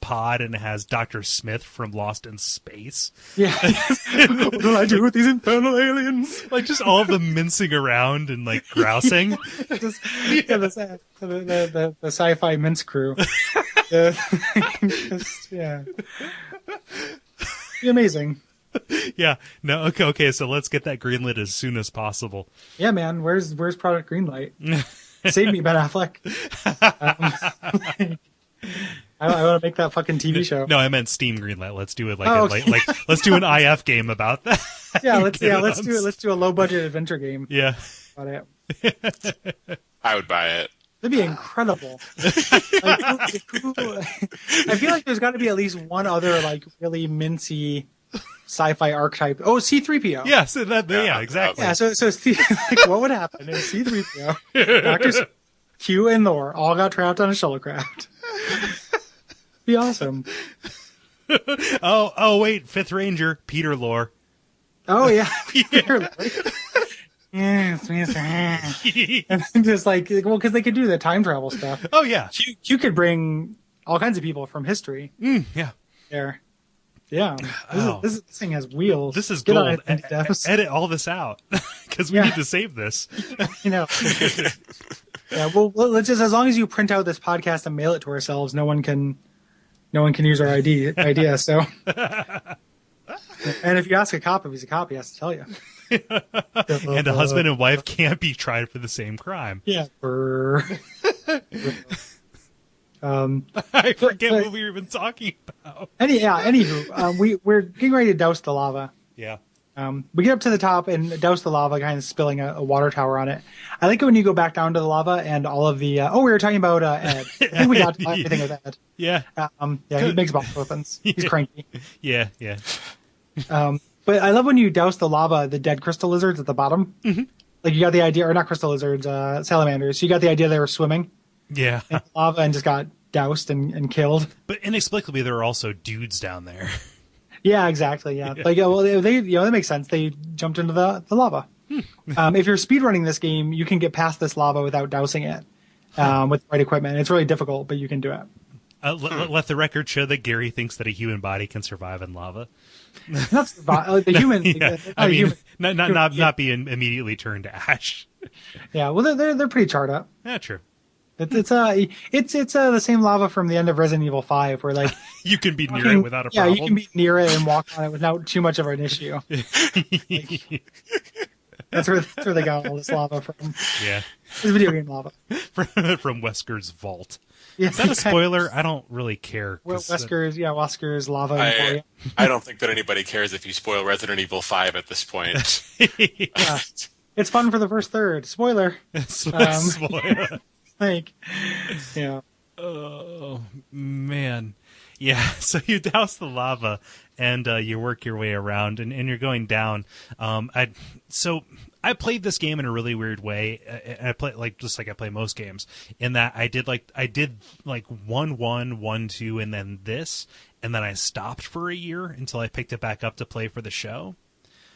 pod, and it has Dr. Smith from Lost in Space. Yeah. What do I do with these infernal aliens? Like just all of them mincing around and like grousing. The sci-fi mince crew. Yeah. Amazing. Yeah. No. Okay. So let's get that greenlit as soon as possible. Yeah, man. Where's Product Greenlight? Save me, Ben Affleck. I want to make that fucking TV show. No, I meant Steam Greenlight. Let's do it like let's do an IF game about that. Yeah, let's do it. Let's do a low budget adventure game. Yeah. About it. I would buy it. That'd be incredible. I feel like there's got to be at least one other like really mincy sci-fi archetype. Oh, C-3PO. Yeah, so yeah, exactly. Yeah, so like, what would happen if C-3PO, Dr. Q, and Lore all got trapped on a shuttlecraft? Be awesome. Oh, wait, Fifth Ranger, Peter Lore. Oh yeah, Peter Lore. Yes, Mr. And just like, well, because they could do the time travel stuff. Oh yeah, Q could bring all kinds of people from history. Yeah. There. Yeah, this thing has wheels. This is gold. Edit all this out because we need to save this. Yeah, well, let's just, as long as you print out this podcast and mail it to ourselves, no one can use our idea. So, and if you ask a cop if he's a cop, he has to tell you. And a husband and wife can't be tried for the same crime. Yeah. I forget what we were even talking about. Anywho, we're getting ready to douse the lava. Yeah. We get up to the top and douse the lava, kind of spilling a water tower on it. I like it when you go back down to the lava and all of the. We were talking about Ed. I think we got everything with Ed. Yeah. He makes box weapons. He's cranky. Yeah. But I love when you douse the lava, the dead crystal lizards at the bottom. Mm-hmm. Like you got the idea, or not crystal lizards, salamanders. You got the idea they were swimming. Yeah. In lava and just got doused and killed. But inexplicably, there are also dudes down there. Yeah, exactly. Yeah. Like, well, they, that makes sense. They jumped into the lava. If you're speedrunning this game, you can get past this lava without dousing it with the right equipment. It's really difficult, but you can do it. Let the record show that Gary thinks that a human body can survive in lava. Not survive. The human. Yeah. Not be immediately turned to ash. Yeah. Well, they're pretty charred up. Yeah, true. It's the same lava from the end of Resident Evil 5 where like you can be near it without a problem. Yeah, you can be near it and walk on it without too much of an issue. That's where they got all this lava from. Yeah. It's video game lava. from Wesker's vault. Yeah, is that a spoiler? I don't really care. Wesker's lava. I don't think that anybody cares if you spoil Resident Evil 5 at this point. Yeah. It's fun for the first third. Spoiler. Spoiler. Like, yeah. Oh, man. Yeah, so you douse the lava and you work your way around and you're going down. I played this game in a really weird way. I play just like I play most games in that I did 1-1, 1-2, and then this, and then I stopped for a year until I picked it back up to play for the show.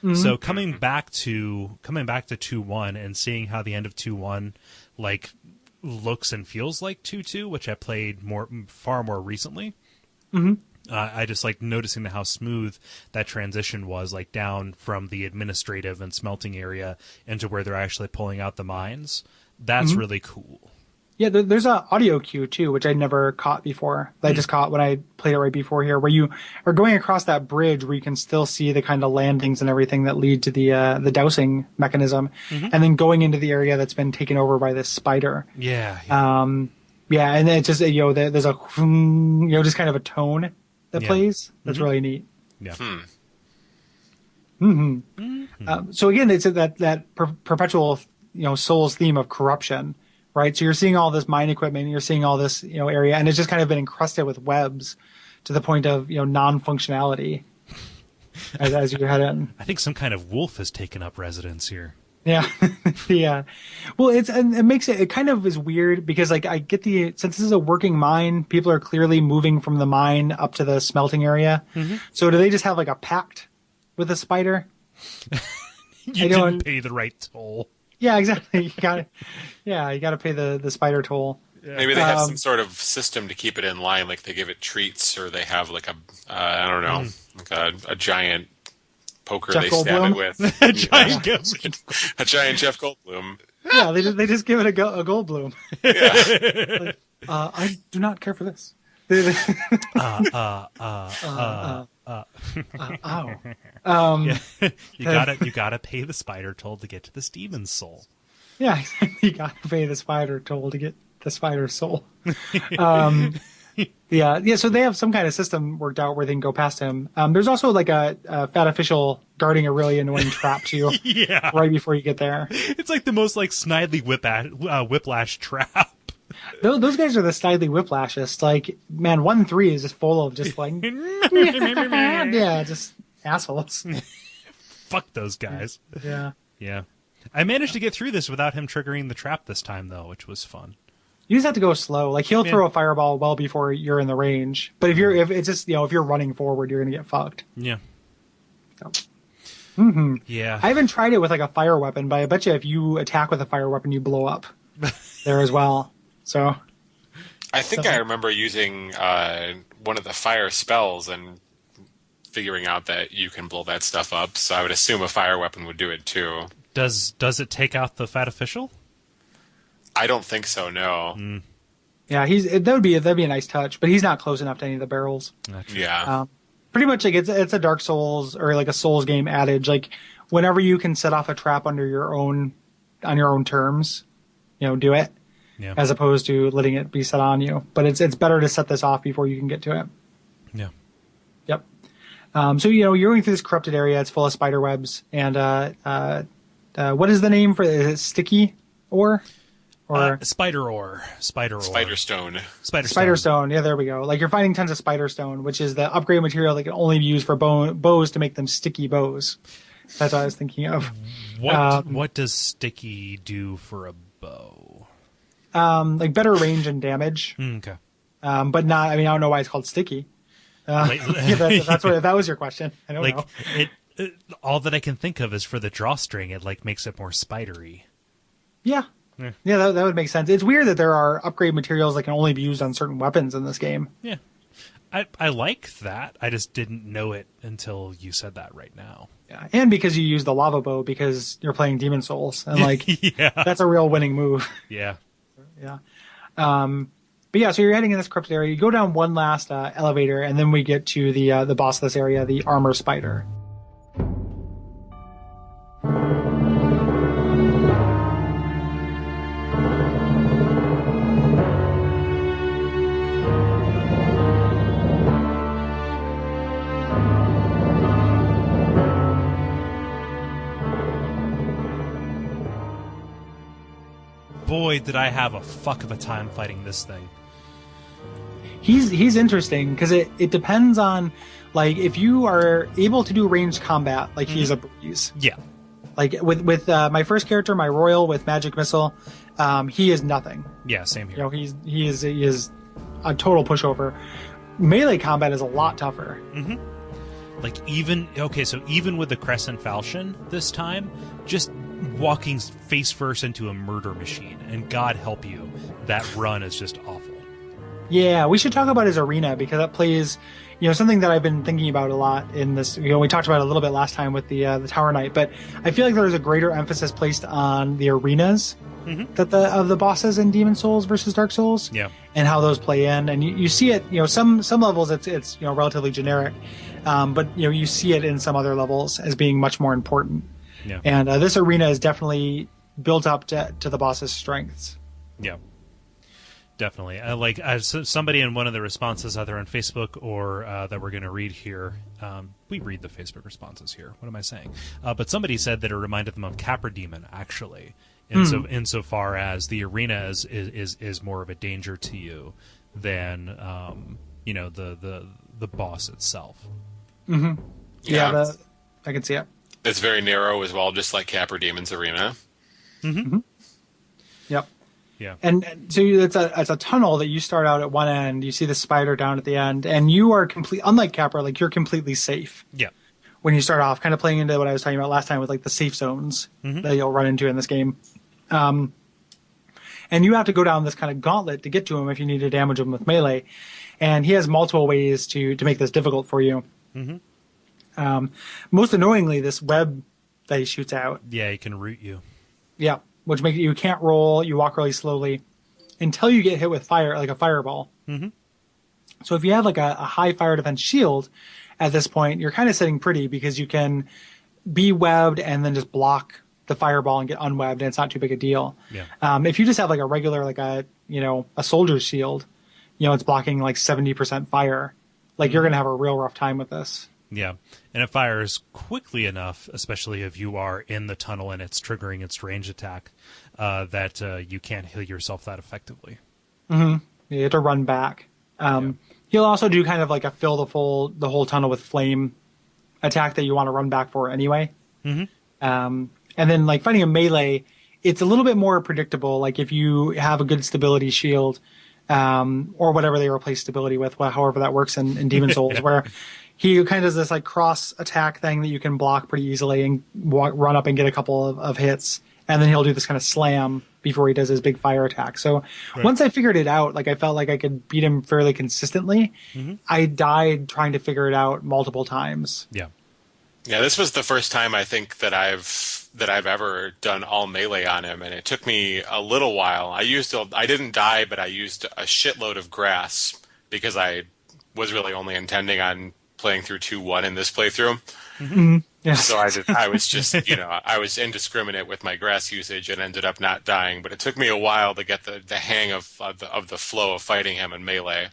Mm-hmm. So coming back to 2-1 and seeing how the end of 2-1 like looks and feels like 2-2, which I played far more recently. Mm-hmm. I just like noticing how smooth that transition was, like down from the administrative and smelting area into where they're actually pulling out the mines. That's really cool. Yeah, there's a audio cue too, which I never caught before. I just caught when I played it right before here, where you are going across that bridge where you can still see the kind of landings and everything that lead to the dowsing mechanism, and then going into the area that's been taken over by this spider. Yeah. Yeah, and it's just there's a just kind of a tone that plays that's really neat. Yeah. So again, it's that perpetual Souls theme of corruption. Right, so you're seeing all this mine equipment, you're seeing all this, area, and it's just kind of been encrusted with webs to the point of, non-functionality as you head in. I think some kind of wolf has taken up residence here. Yeah, yeah. Well, it makes it kind of is weird because like I get since this is a working mine, people are clearly moving from the mine up to the smelting area. So do they just have like a pact with the spider? You didn't pay the right toll. Yeah, exactly. You got to pay the spider toll. Yeah. Maybe they have some sort of system to keep it in line, like they give it treats, or they have like I don't know, like a giant poker Jeff they Goldblum? stab it with. A giant Jeff Goldblum. Yeah, they just give it a Goldblum. Yeah. Like, I do not care for this. Ow. You gotta pay the spider toll to get to the Steven's soul. Yeah, you gotta pay the spider toll to get the spider's soul. Yeah. So they have some kind of system worked out where they can go past him. There's also like a fat official guarding a really annoying trap to you. Yeah. Right before you get there. It's like the most like snidely whiplash trap. Those guys are the snidely whiplashes. Like, man, 1 and 3 is just full of just like, yeah, just assholes. Fuck those guys. Yeah. Yeah. I managed to get through this without him triggering the trap this time, though, which was fun. You just have to go slow. Like, he'll throw a fireball well before you're in the range. But if you're running forward, you're gonna get fucked. Yeah. So. Yeah. I haven't tried it with like a fire weapon, but I bet you if you attack with a fire weapon, you blow up there as well. So. I think I remember using one of the fire spells and figuring out that you can blow that stuff up. So I would assume a fire weapon would do it too. Does it take out the fat official? I don't think so. No. Yeah, that'd be a nice touch, but he's not close enough to any of the barrels. Yeah. Pretty much like it's a Dark Souls or like a Souls game adage. Like whenever you can set off a trap on your own terms, do it. Yeah. As opposed to letting it be set on you. But it's better to set this off before you can get to it. Yeah. Yep. So you're going through this corrupted area. It's full of spider webs. And what is the name for it? Is it sticky ore? Or spider ore. Spider stone. Spider stone. Yeah, there we go. Like you're finding tons of spider stone, which is the upgrade material that can only be used for bows to make them sticky bows. That's what I was thinking of. What does sticky do for a bow? Like better range and damage. Okay. But not. I mean, I don't know why it's called sticky. If that was your question. I don't know. All that I can think of is for the drawstring. It like makes it more spidery. Yeah. Yeah, that would make sense. It's weird that there are upgrade materials that can only be used on certain weapons in this game. Yeah. I like that. I just didn't know it until you said that right now. Yeah. And because you use the lava bow because you're playing Demon Souls. And that's a real winning move. Yeah. Yeah. But yeah, so you're heading in this corrupted area. You go down one last elevator, and then we get to the boss of this area, the armor spider. Boy, did I have a fuck of a time fighting this thing. He's interesting because it depends on, like, if you are able to do ranged combat, like he's a breeze. Yeah. Like with my first character, my Royal with magic missile, he is nothing. Yeah, same here. He is a total pushover. Melee combat is a lot tougher. Mm-hmm. Like even with the Crescent Falchion this time, just walking face first into a murder machine, and God help you, that run is just awful. Yeah, we should talk about his arena because that plays something that I've been thinking about a lot in this, we talked about it a little bit last time with the Tower Knight, but I feel like there's a greater emphasis placed on the arenas that of the bosses in Demon Souls versus Dark Souls, and how those play in. And you see it, some levels it's relatively generic, but you see it in some other levels as being much more important. Yeah. And this arena is definitely built up to the boss's strengths. Yeah. Definitely. Somebody in one of the responses, either on Facebook or that we're going to read here, we read the Facebook responses here. What am I saying? But somebody said that it reminded them of Capra Demon, actually, insofar as the arena is more of a danger to you than the boss itself. Mm-hmm. Yeah, I can see it. It's very narrow as well, just like Capra Demon's arena. Mm-hmm. Yep. Yeah. And so it's a tunnel that you start out at one end, you see the spider down at the end, and you are unlike Capra, like you're completely safe. Yeah. When you start off, kind of playing into what I was talking about last time with like the safe zones that you'll run into in this game. And you have to go down this kind of gauntlet to get to him if you need to damage him with melee. And he has multiple ways to make this difficult for you. Mm-hmm. Most annoyingly, this web that he shoots out. Yeah, he can root you. Yeah. Which makes you can't roll, you walk really slowly until you get hit with fire, like a fireball. Mm-hmm. So if you have like a high fire defense shield at this point, you're kind of sitting pretty because you can be webbed and then just block the fireball and get unwebbed, and it's not too big a deal. Yeah. If you just have like a regular, like a soldier's shield, it's blocking like 70% fire, like you're going to have a real rough time with this. Yeah, and it fires quickly enough, especially if you are in the tunnel and it's triggering its range attack, that you can't heal yourself that effectively. Mm-hmm. You have to run back. He'll also do kind of like a fill the whole tunnel with flame attack that you want to run back for anyway. Mm-hmm. And then like fighting a melee, it's a little bit more predictable. Like if you have a good stability shield, or whatever they replace stability with, however that works in Demon Souls, where he kind of does this like cross attack thing that you can block pretty easily and run up and get a couple of hits. And then he'll do this kind of slam before he does his big fire attack. So once I figured it out, like I felt like I could beat him fairly consistently. Mm-hmm. I died trying to figure it out multiple times. Yeah. Yeah, this was the first time I think that I've ever done all melee on him, and it took me a little while. I didn't die, but I used a shitload of grass because I was really only intending on playing through 2-1 in this playthrough. Mm-hmm. Yes. So I was just, I was indiscriminate with my grass usage and ended up not dying. But it took me a while to get the hang of the flow of fighting him in melee.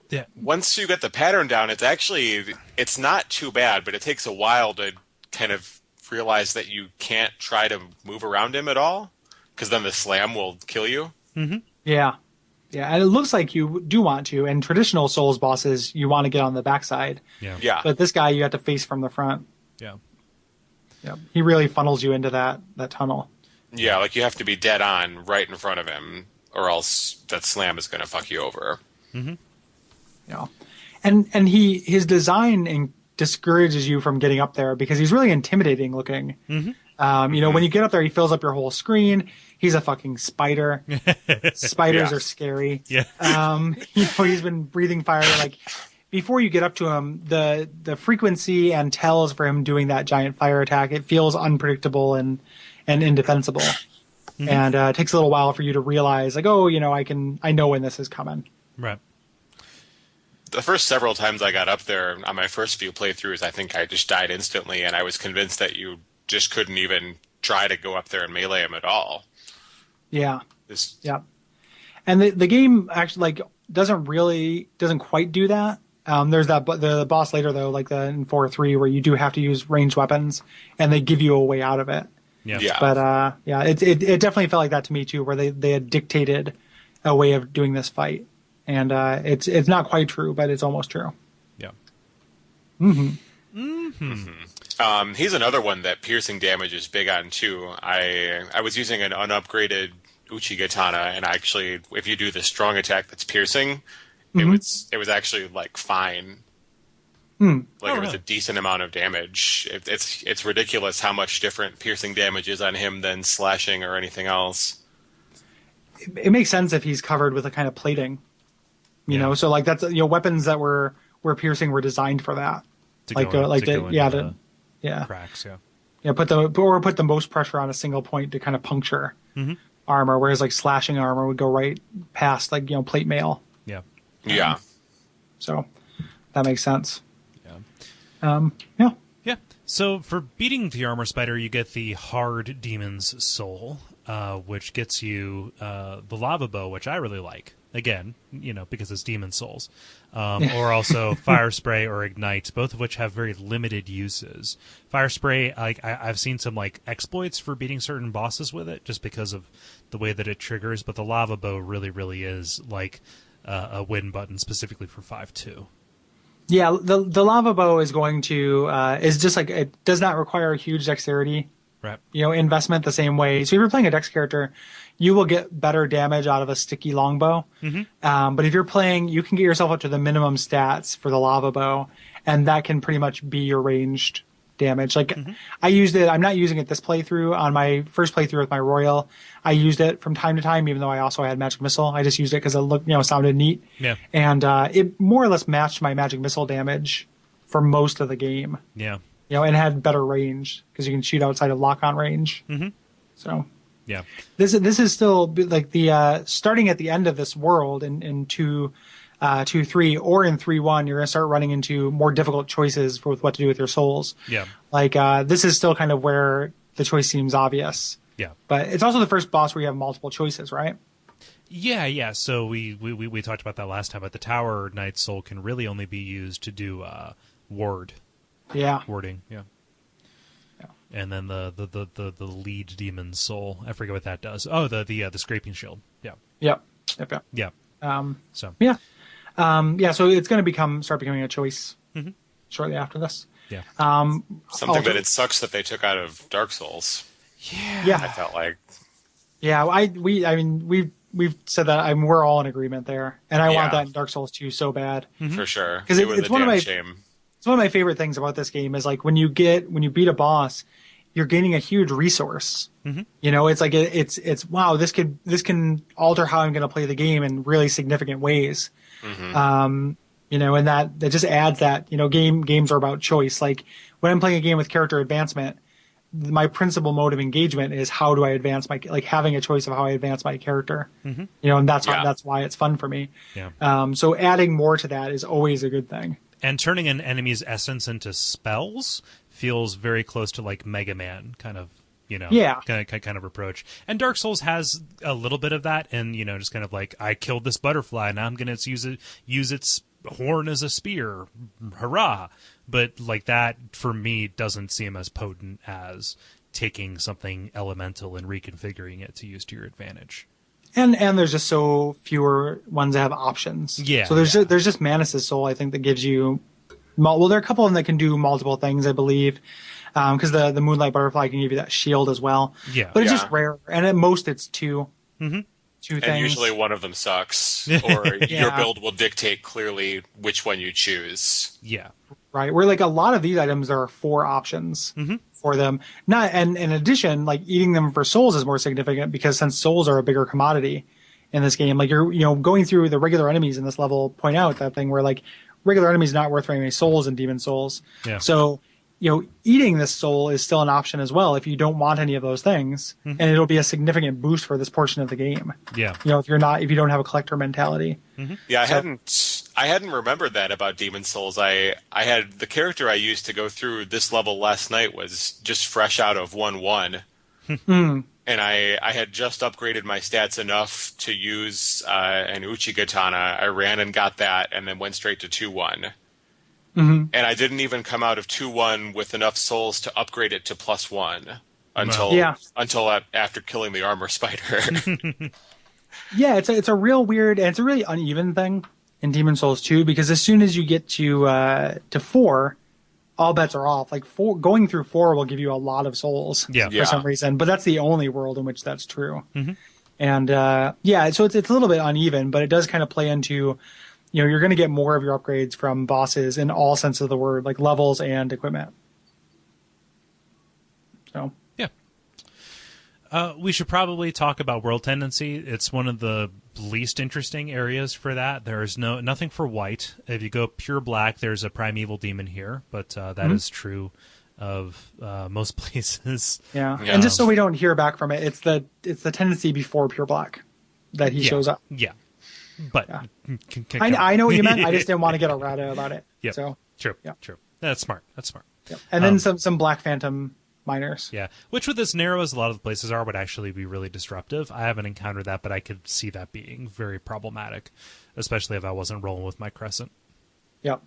Yeah. Once you get the pattern down, it's not too bad, but it takes a while to kind of realize that you can't try to move around him at all, because then the slam will kill you. Mm-hmm. Yeah. Yeah, and it looks like you do want to. In traditional Souls bosses, you want to get on the backside. Yeah. But this guy, you have to face from the front. Yeah. Yeah. He really funnels you into that tunnel. Yeah, like you have to be dead on right in front of him, or else that slam is going to fuck you over. Mm-hmm. Yeah. And his design discourages you from getting up there because he's really intimidating looking. Mm-hmm. When you get up there, he fills up your whole screen. He's a fucking spider. Spiders are scary. Yeah. He's been breathing fire. Like before you get up to him, the frequency and tells for him doing that giant fire attack, it feels unpredictable and indefensible. Mm-hmm. And it takes a little while for you to realize, like, I know when this is coming. Right. The first several times I got up there on my first few playthroughs, I think I just died instantly, and I was convinced that you just couldn't even try to go up there and melee him at all. Yeah. Yeah. And the game actually doesn't quite do that. There's the boss later though, like in 4-3, where you do have to use ranged weapons, and they give you a way out of it. Yeah. But it definitely felt like that to me too, where they had dictated a way of doing this fight. And it's not quite true, but it's almost true. Yeah. Mm-hmm. Mm-hmm. He's another one that piercing damage is big on too. I was using an unupgraded Uchi Katana, and actually, if you do the strong attack that's piercing, mm-hmm. it was actually like fine. Mm. Like it was a decent amount of damage. It's ridiculous how much different piercing damage is on him than slashing or anything else. It makes sense if he's covered with a kind of plating. You know, so like that's weapons that were where piercing were designed for that. To Like go, like to the go yeah into the yeah cracks. Yeah. yeah put the most pressure on a single point to kind of puncture armor, whereas like slashing armor would go right past like plate mail. Yeah. Yeah. So that makes sense. Yeah. Yeah. Yeah. So for beating the armor spider, you get the hard demon's soul, which gets you the lava bow, which I really like. Again, because it's demon souls, or also fire spray or ignite, both of which have very limited uses. Fire spray, I've seen some like exploits for beating certain bosses with it, just because of the way that it triggers. But the lava bow really, really is like a win button specifically for 5.2. Yeah, the lava bow is going to is just like, it does not require a huge dexterity, Right. Investment the same way. So if you're playing a dex character, you will get better damage out of a sticky longbow. But if you're playing, you can get yourself up to the minimum stats for the lava bow, and that can pretty much be your ranged damage. Like I used it. I'm not using it this playthrough. On my first playthrough with my Royal, I used it from time to time, even though I also had Magic Missile. I just used it because it looked, sounded neat. Yeah. And it more or less matched my Magic Missile damage for most of the game. Yeah. And had better range because you can shoot outside of lock-on range. So Yeah. this is still like the starting at the end of this world in 2.3 or in 3.1, you're going to start running into more difficult choices with what to do with your souls. Yeah. Like this is still kind of where the choice seems obvious. Yeah. But it's also the first boss where you have multiple choices, right? Yeah, yeah. So we talked about that last time, but the Tower Knight's soul can really only be used to do warding. Yeah. Yeah. And then the lead demon's soul, I forget what that does. Oh, the scraping shield. Yeah. Yep. Yeah. So yeah. So it's going to start becoming a choice shortly after this. Yeah. Something that it sucks that they took out of Dark Souls. Yeah. I felt like. Yeah, we've said that. We're all in agreement there, and I want that in Dark Souls 2 so bad. For sure. Because it's one of my shame. It's one of my favorite things about this game is like when you beat a boss, you're gaining a huge resource. It's like it's wow, this can alter how I'm going to play the game in really significant ways. And that just adds that games are about choice. Like when I'm playing a game with character advancement, my principal mode of engagement is how do I advance having a choice of how I advance my character. And that's why it's fun for me. Yeah. So adding more to that is always a good thing. And turning an enemy's essence into spells feels very close to like Mega Man kind of, kind of approach. And Dark Souls has a little bit of that, and just kind of like, I killed this butterfly, now I'm going to use its horn as a spear, hurrah! But like that for me doesn't seem as potent as taking something elemental and reconfiguring it to use to your advantage. And there's just so fewer ones that have options. Yeah. So there's just Manus' soul, I think, that gives you. Well, there are a couple of them that can do multiple things, I believe, because the Moonlight Butterfly can give you that shield as well. Yeah. But it's just rare, and at most it's two. Two things. And usually one of them sucks, or your build will dictate clearly which one you choose. Yeah. Right. Where like a lot of these items, there are 4 options for them. And in addition, like eating them for souls is more significant because since souls are a bigger commodity in this game, like you're going through the regular enemies in this level point out that thing where like regular enemies not worth very many souls in Demon Souls. Yeah. So eating this soul is still an option as well if you don't want any of those things, and it'll be a significant boost for this portion of the game. Yeah. If you don't have a collector mentality. Yeah, I hadn't remembered that about Demon Souls. I had the character I used to go through this level last night was just fresh out of 1.1. And I had just upgraded my stats enough to use an Uchigatana. I ran and got that and then went straight to 2.1. And I didn't even come out of 2.1 with enough souls to upgrade it to +1 until after killing the armor spider. Yeah, it's a real weird, and it's a really uneven thing in Demon Souls 2 because as soon as you get to 4, all bets are off. Like going through 4 will give you a lot of souls for some reason, but that's the only world in which that's true. And so it's a little bit uneven, but it does kind of play into you're going to get more of your upgrades from bosses in all sense of the word, like levels and equipment. So yeah. We should probably talk about world tendency. It's one of the least interesting areas for that. There's nothing for white. If you go pure black, there's a primeval demon here, but that is true of most places. Yeah. And just so we don't hear back from it, it's the tendency before pure black that he shows up. Yeah. But I know what you meant. I just didn't want to get errata about it. Yeah. So true. That's smart. Yep. And then some black phantom miners. Yeah, which with as narrow as a lot of the places are would actually be really disruptive. I haven't encountered that, but I could see that being very problematic, especially if I wasn't rolling with my crescent. Yep.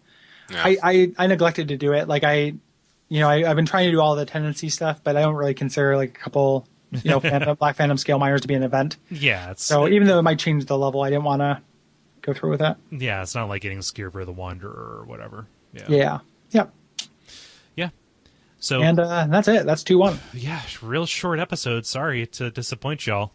Yeah. I neglected to do it. Like I've been trying to do all the tendency stuff, but I don't really consider like a couple, black phantom scale miners to be an event. Yeah. So even though it might change the level, I didn't want to go through with that. Yeah, it's not like getting Skirver the Wanderer or whatever. Yeah. Yep. Yeah. So and that's it. That's 2-1. Yeah, real short episode. Sorry to disappoint y'all.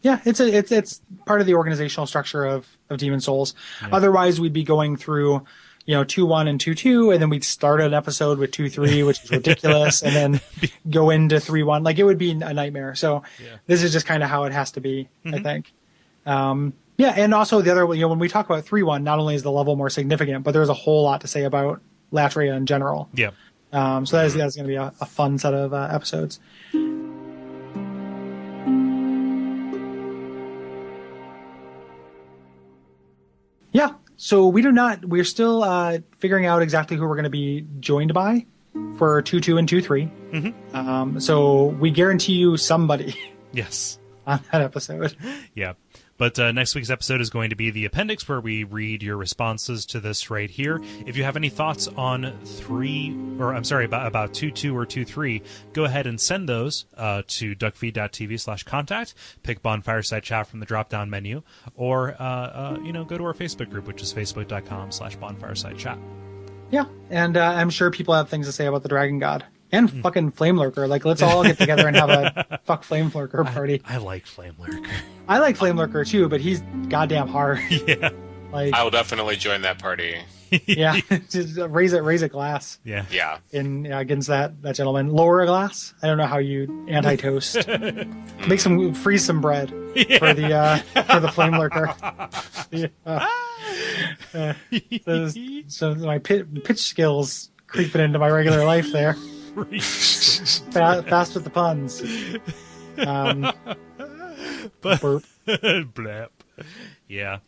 Yeah, it's part of the organizational structure of Demon Souls. Yeah. Otherwise, we'd be going through, 2-1 and 2-2, and then we'd start an episode with 2-3, which is ridiculous, and then go into 3-1. Like it would be a nightmare. So this is just kind of how it has to be, I think. Yeah, and also the other, when we talk about 3-1, not only is the level more significant, but there's a whole lot to say about Latria in general. Yeah. So that's going to be a fun set of episodes. Yeah, so we're still figuring out exactly who we're going to be joined by for 2-2 and 2-3. Mm-hmm. So we guarantee you somebody. Yes. On that episode. Yeah. But next week's episode is going to be the appendix where we read your responses to this right here. If you have any thoughts on about 2-2 or 2-3, go ahead and send those to Duckfeed.tv/contact. Pick Bonfireside Chat from the drop-down menu, or go to our Facebook group, which is facebook.com/Bonfireside Chat. Yeah, and I'm sure people have things to say about the Dragon God. And fucking Flame Lurker. Like, let's all get together and have a fuck Flame Lurker party. I like Flame Lurker. I like Flame Lurker too, but he's goddamn hard. Yeah. Like, I will definitely join that party. Yeah. Just raise a glass. Yeah. Yeah. Against that gentleman. Lower a glass. I don't know how you anti-toast. Freeze some bread for the Flame Lurker. So my pitch skills creeping into my regular life there. Fast with the puns. Burp. Blap. Yeah.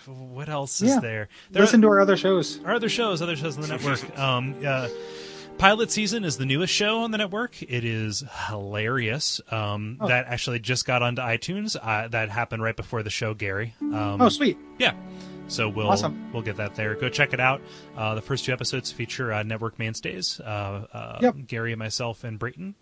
What else is there? Listen to our other shows. Other shows on the network. Pilot Season is the newest show on the network. It is hilarious. That actually just got onto iTunes. That happened right before the show, Gary. Sweet. Yeah. So we'll get that there. Go check it out. The first 2 episodes feature network mainstays, Gary, myself, and Brayton.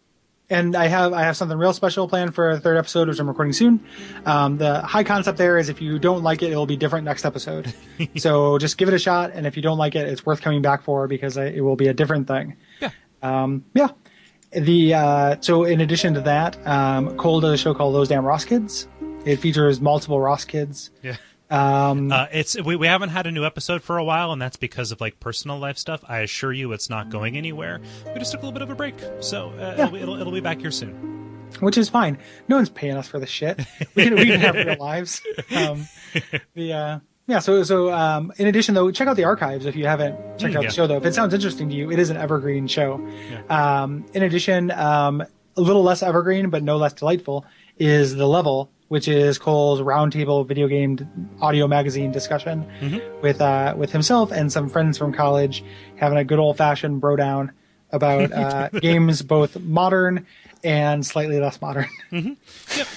And I have something real special planned for the 3rd episode, which I'm recording soon. The high concept there is if you don't like it, it'll be different next episode. So just give it a shot, and if you don't like it, it's worth coming back for because it will be a different thing. Yeah. So in addition to that, Kole does a show called Those Damn Ross Kids. It features multiple Ross kids. Yeah. We haven't had a new episode for a while, and that's because of personal life stuff. I assure you, it's not going anywhere. We just took a little bit of a break, so it'll be back here soon. Which is fine. No one's paying us for this shit. We can have real lives. So in addition, though, check out the archives if you haven't checked out the show. Though, if it sounds interesting to you, it is an evergreen show. Yeah. In addition, a little less evergreen but no less delightful is The Level, which is Kole's roundtable video game audio magazine discussion with himself and some friends from college, having a good old-fashioned bro down about games both modern and slightly less modern. Yep.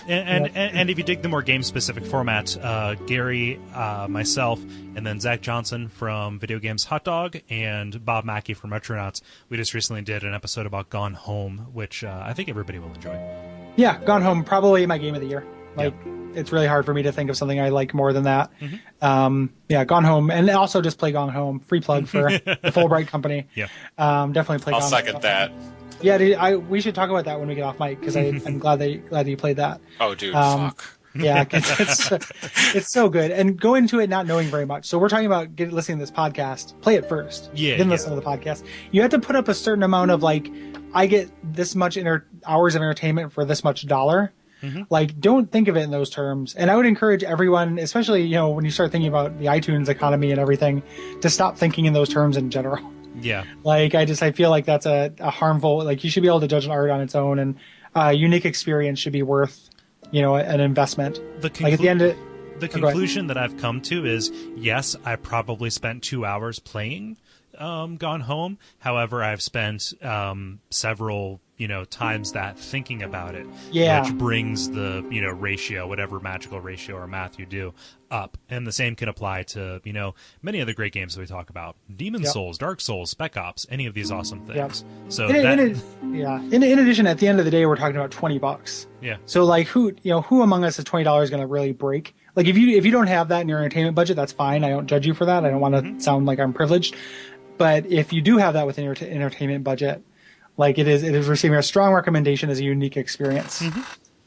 And if you dig the more game-specific format, Gary, myself, and then Zach Johnson from Video Games Hot Dog and Bob Mackey from Retronauts, we just recently did an episode about Gone Home, which I think everybody will enjoy. Yeah, Gone Home, probably my game of the year. It's really hard for me to think of something I like more than that. Gone Home, and also just play Gone Home. Free plug for the Fulbright Company. Yeah, definitely play. I'll Gone second Home. that. Yeah, we should talk about that when we get off mic because I'm glad that you played that. Oh, dude, fuck. Yeah, it's so good. And go into it not knowing very much. So we're talking about listening to this podcast. Play it first. Yeah. Then listen to the podcast. You have to put up a certain amount of I get this much hours of entertainment for this much dollar. Like, don't think of it in those terms. And I would encourage everyone, especially, you know, when you start thinking about the iTunes economy and everything, to stop thinking in those terms in general. Yeah. Like, I feel like that's a harmful, like, you should be able to judge an art on its own, and unique experience should be worth, you know, an investment. Like, at the end of the conclusion that I've come to is, yes, I probably spent 2 hours playing Gone Home. However, I've spent several, you know, times that thinking about it, which brings the, you know, ratio, whatever magical ratio or math you do, up. And the same can apply to, you know, many of the great games that we talk about: Demon Souls, Dark Souls, Spec Ops, any of these awesome things. So in addition, at the end of the day, we're talking about $20. Yeah. So like, who among us is $20 going to really break? Like, if you don't have that in your entertainment budget, that's fine. I don't judge you for that. I don't want to sound like I'm privileged. But if you do have that within your entertainment budget, like, it is receiving a strong recommendation as a unique experience.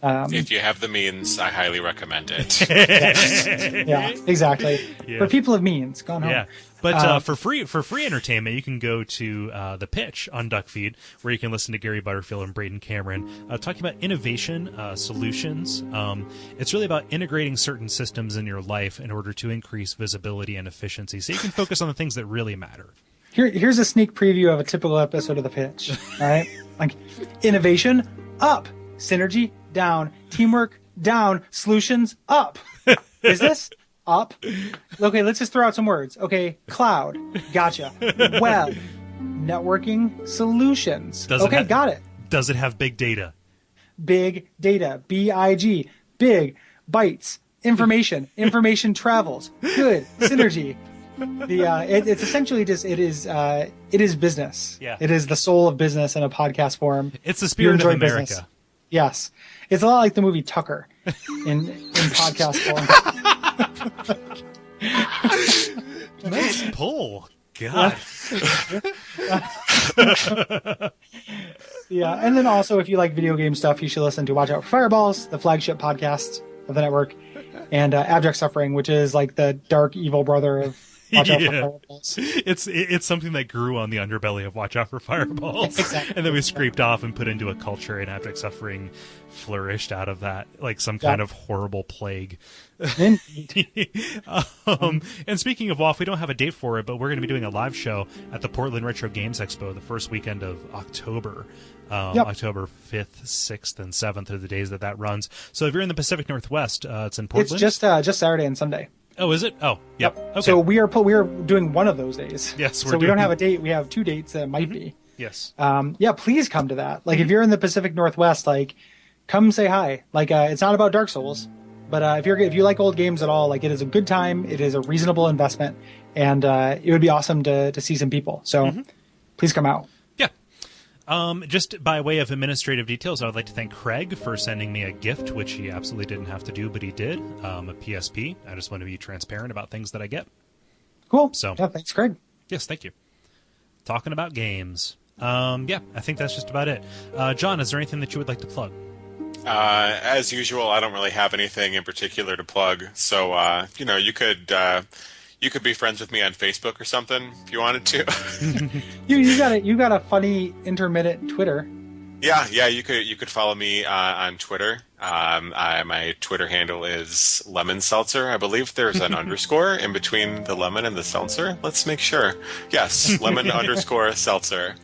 If you have the means, I highly recommend it. Yeah, exactly. Yeah. For people of means, Gone Home. Yeah, but for free entertainment, you can go to The Pitch on Duckfeed, where you can listen to Gary Butterfield and Braden Cameron talking about innovation, solutions. It's really about integrating certain systems in your life in order to increase visibility and efficiency, so you can focus on the things that really matter. Here's a sneak preview of a typical episode of The Pitch. All right, like, innovation up, synergy down, teamwork down, solutions up. Is this up? Okay, let's just throw out some words. Okay, cloud, gotcha. Web, networking, solutions. Got it. Does it have big data? Big data, BIG, big bytes, information travels. Good, synergy. It's essentially just it is business. Yeah. It is the soul of business in a podcast form. It's the spirit of America. Business. Yes, it's a lot like the movie Tucker in podcast form. Nice pull. God. Yeah, and then also, if you like video game stuff, you should listen to Watch Out for Fireballs, the flagship podcast of the network, and Abject Suffering, which is like the dark evil brother of Watch Out for Fireballs. It's something that grew on the underbelly of Watch Out for Fireballs. Exactly. And then we scraped off and put into a culture, and Abject Suffering flourished out of that, like some kind of horrible plague. And speaking of WoF, we don't have a date for it, but we're going to be doing a live show at the Portland Retro Games Expo the first weekend of October. October 5th, 6th, and 7th are the days that runs. So if you're in the Pacific Northwest, it's in Portland. It's just Saturday and Sunday. Oh, is it? Oh, yep. Okay. So we are doing one of those days. Yes, we don't have a date. We have 2 dates that might be. Yes. Please come to that. Like, if you're in the Pacific Northwest, like, come say hi. Like, it's not about Dark Souls, but if you like old games at all, like, it is a good time. It is a reasonable investment, and it would be awesome to see some people. So please come out. Just by way of administrative details, I would like to thank Craig for sending me a gift, which he absolutely didn't have to do, but he did. A PSP. I just want to be transparent about things that I get. Cool. So, yeah, thanks, Craig. Yes, thank you. Talking about games. I think that's just about it. John, is there anything that you would like to plug? As usual, I don't really have anything in particular to plug. So, you could be friends with me on Facebook or something if you wanted to. you got a funny intermittent Twitter. Yeah, you could follow me on Twitter. My Twitter handle is Lemon Seltzer. I believe there's an underscore in between the lemon and the seltzer. Let's make sure. Yes, lemon underscore seltzer.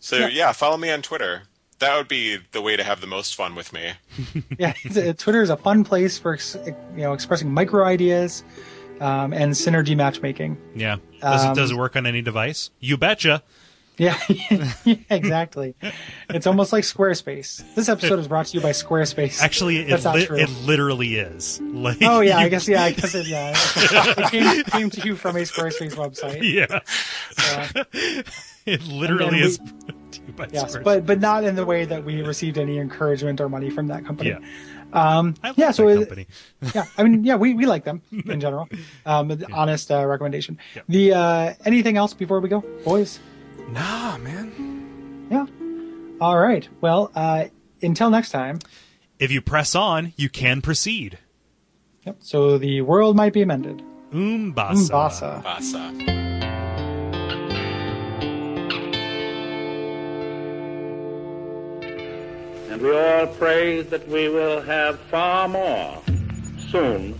So yeah, follow me on Twitter. That would be the way to have the most fun with me. Yeah, Twitter is a fun place for expressing micro ideas. And synergy matchmaking. Yeah. Does it work on any device? You betcha. Yeah, exactly. It's almost like Squarespace. This episode is brought to you by Squarespace. Actually, it literally is. Like, oh yeah, I guess it. Yeah, it came to you from a Squarespace website. Yeah. It literally is. Yes, but not in the way that we received any encouragement or money from that company. Yeah. I like that company. We like them in general. Honest recommendation. Yeah. Anything else before we go, boys? Nah, man. Yeah. All right. Well, until next time. If you press on, you can proceed. Yep. So the world might be amended. Umbasa. Basa. And we all pray that we will have far more soon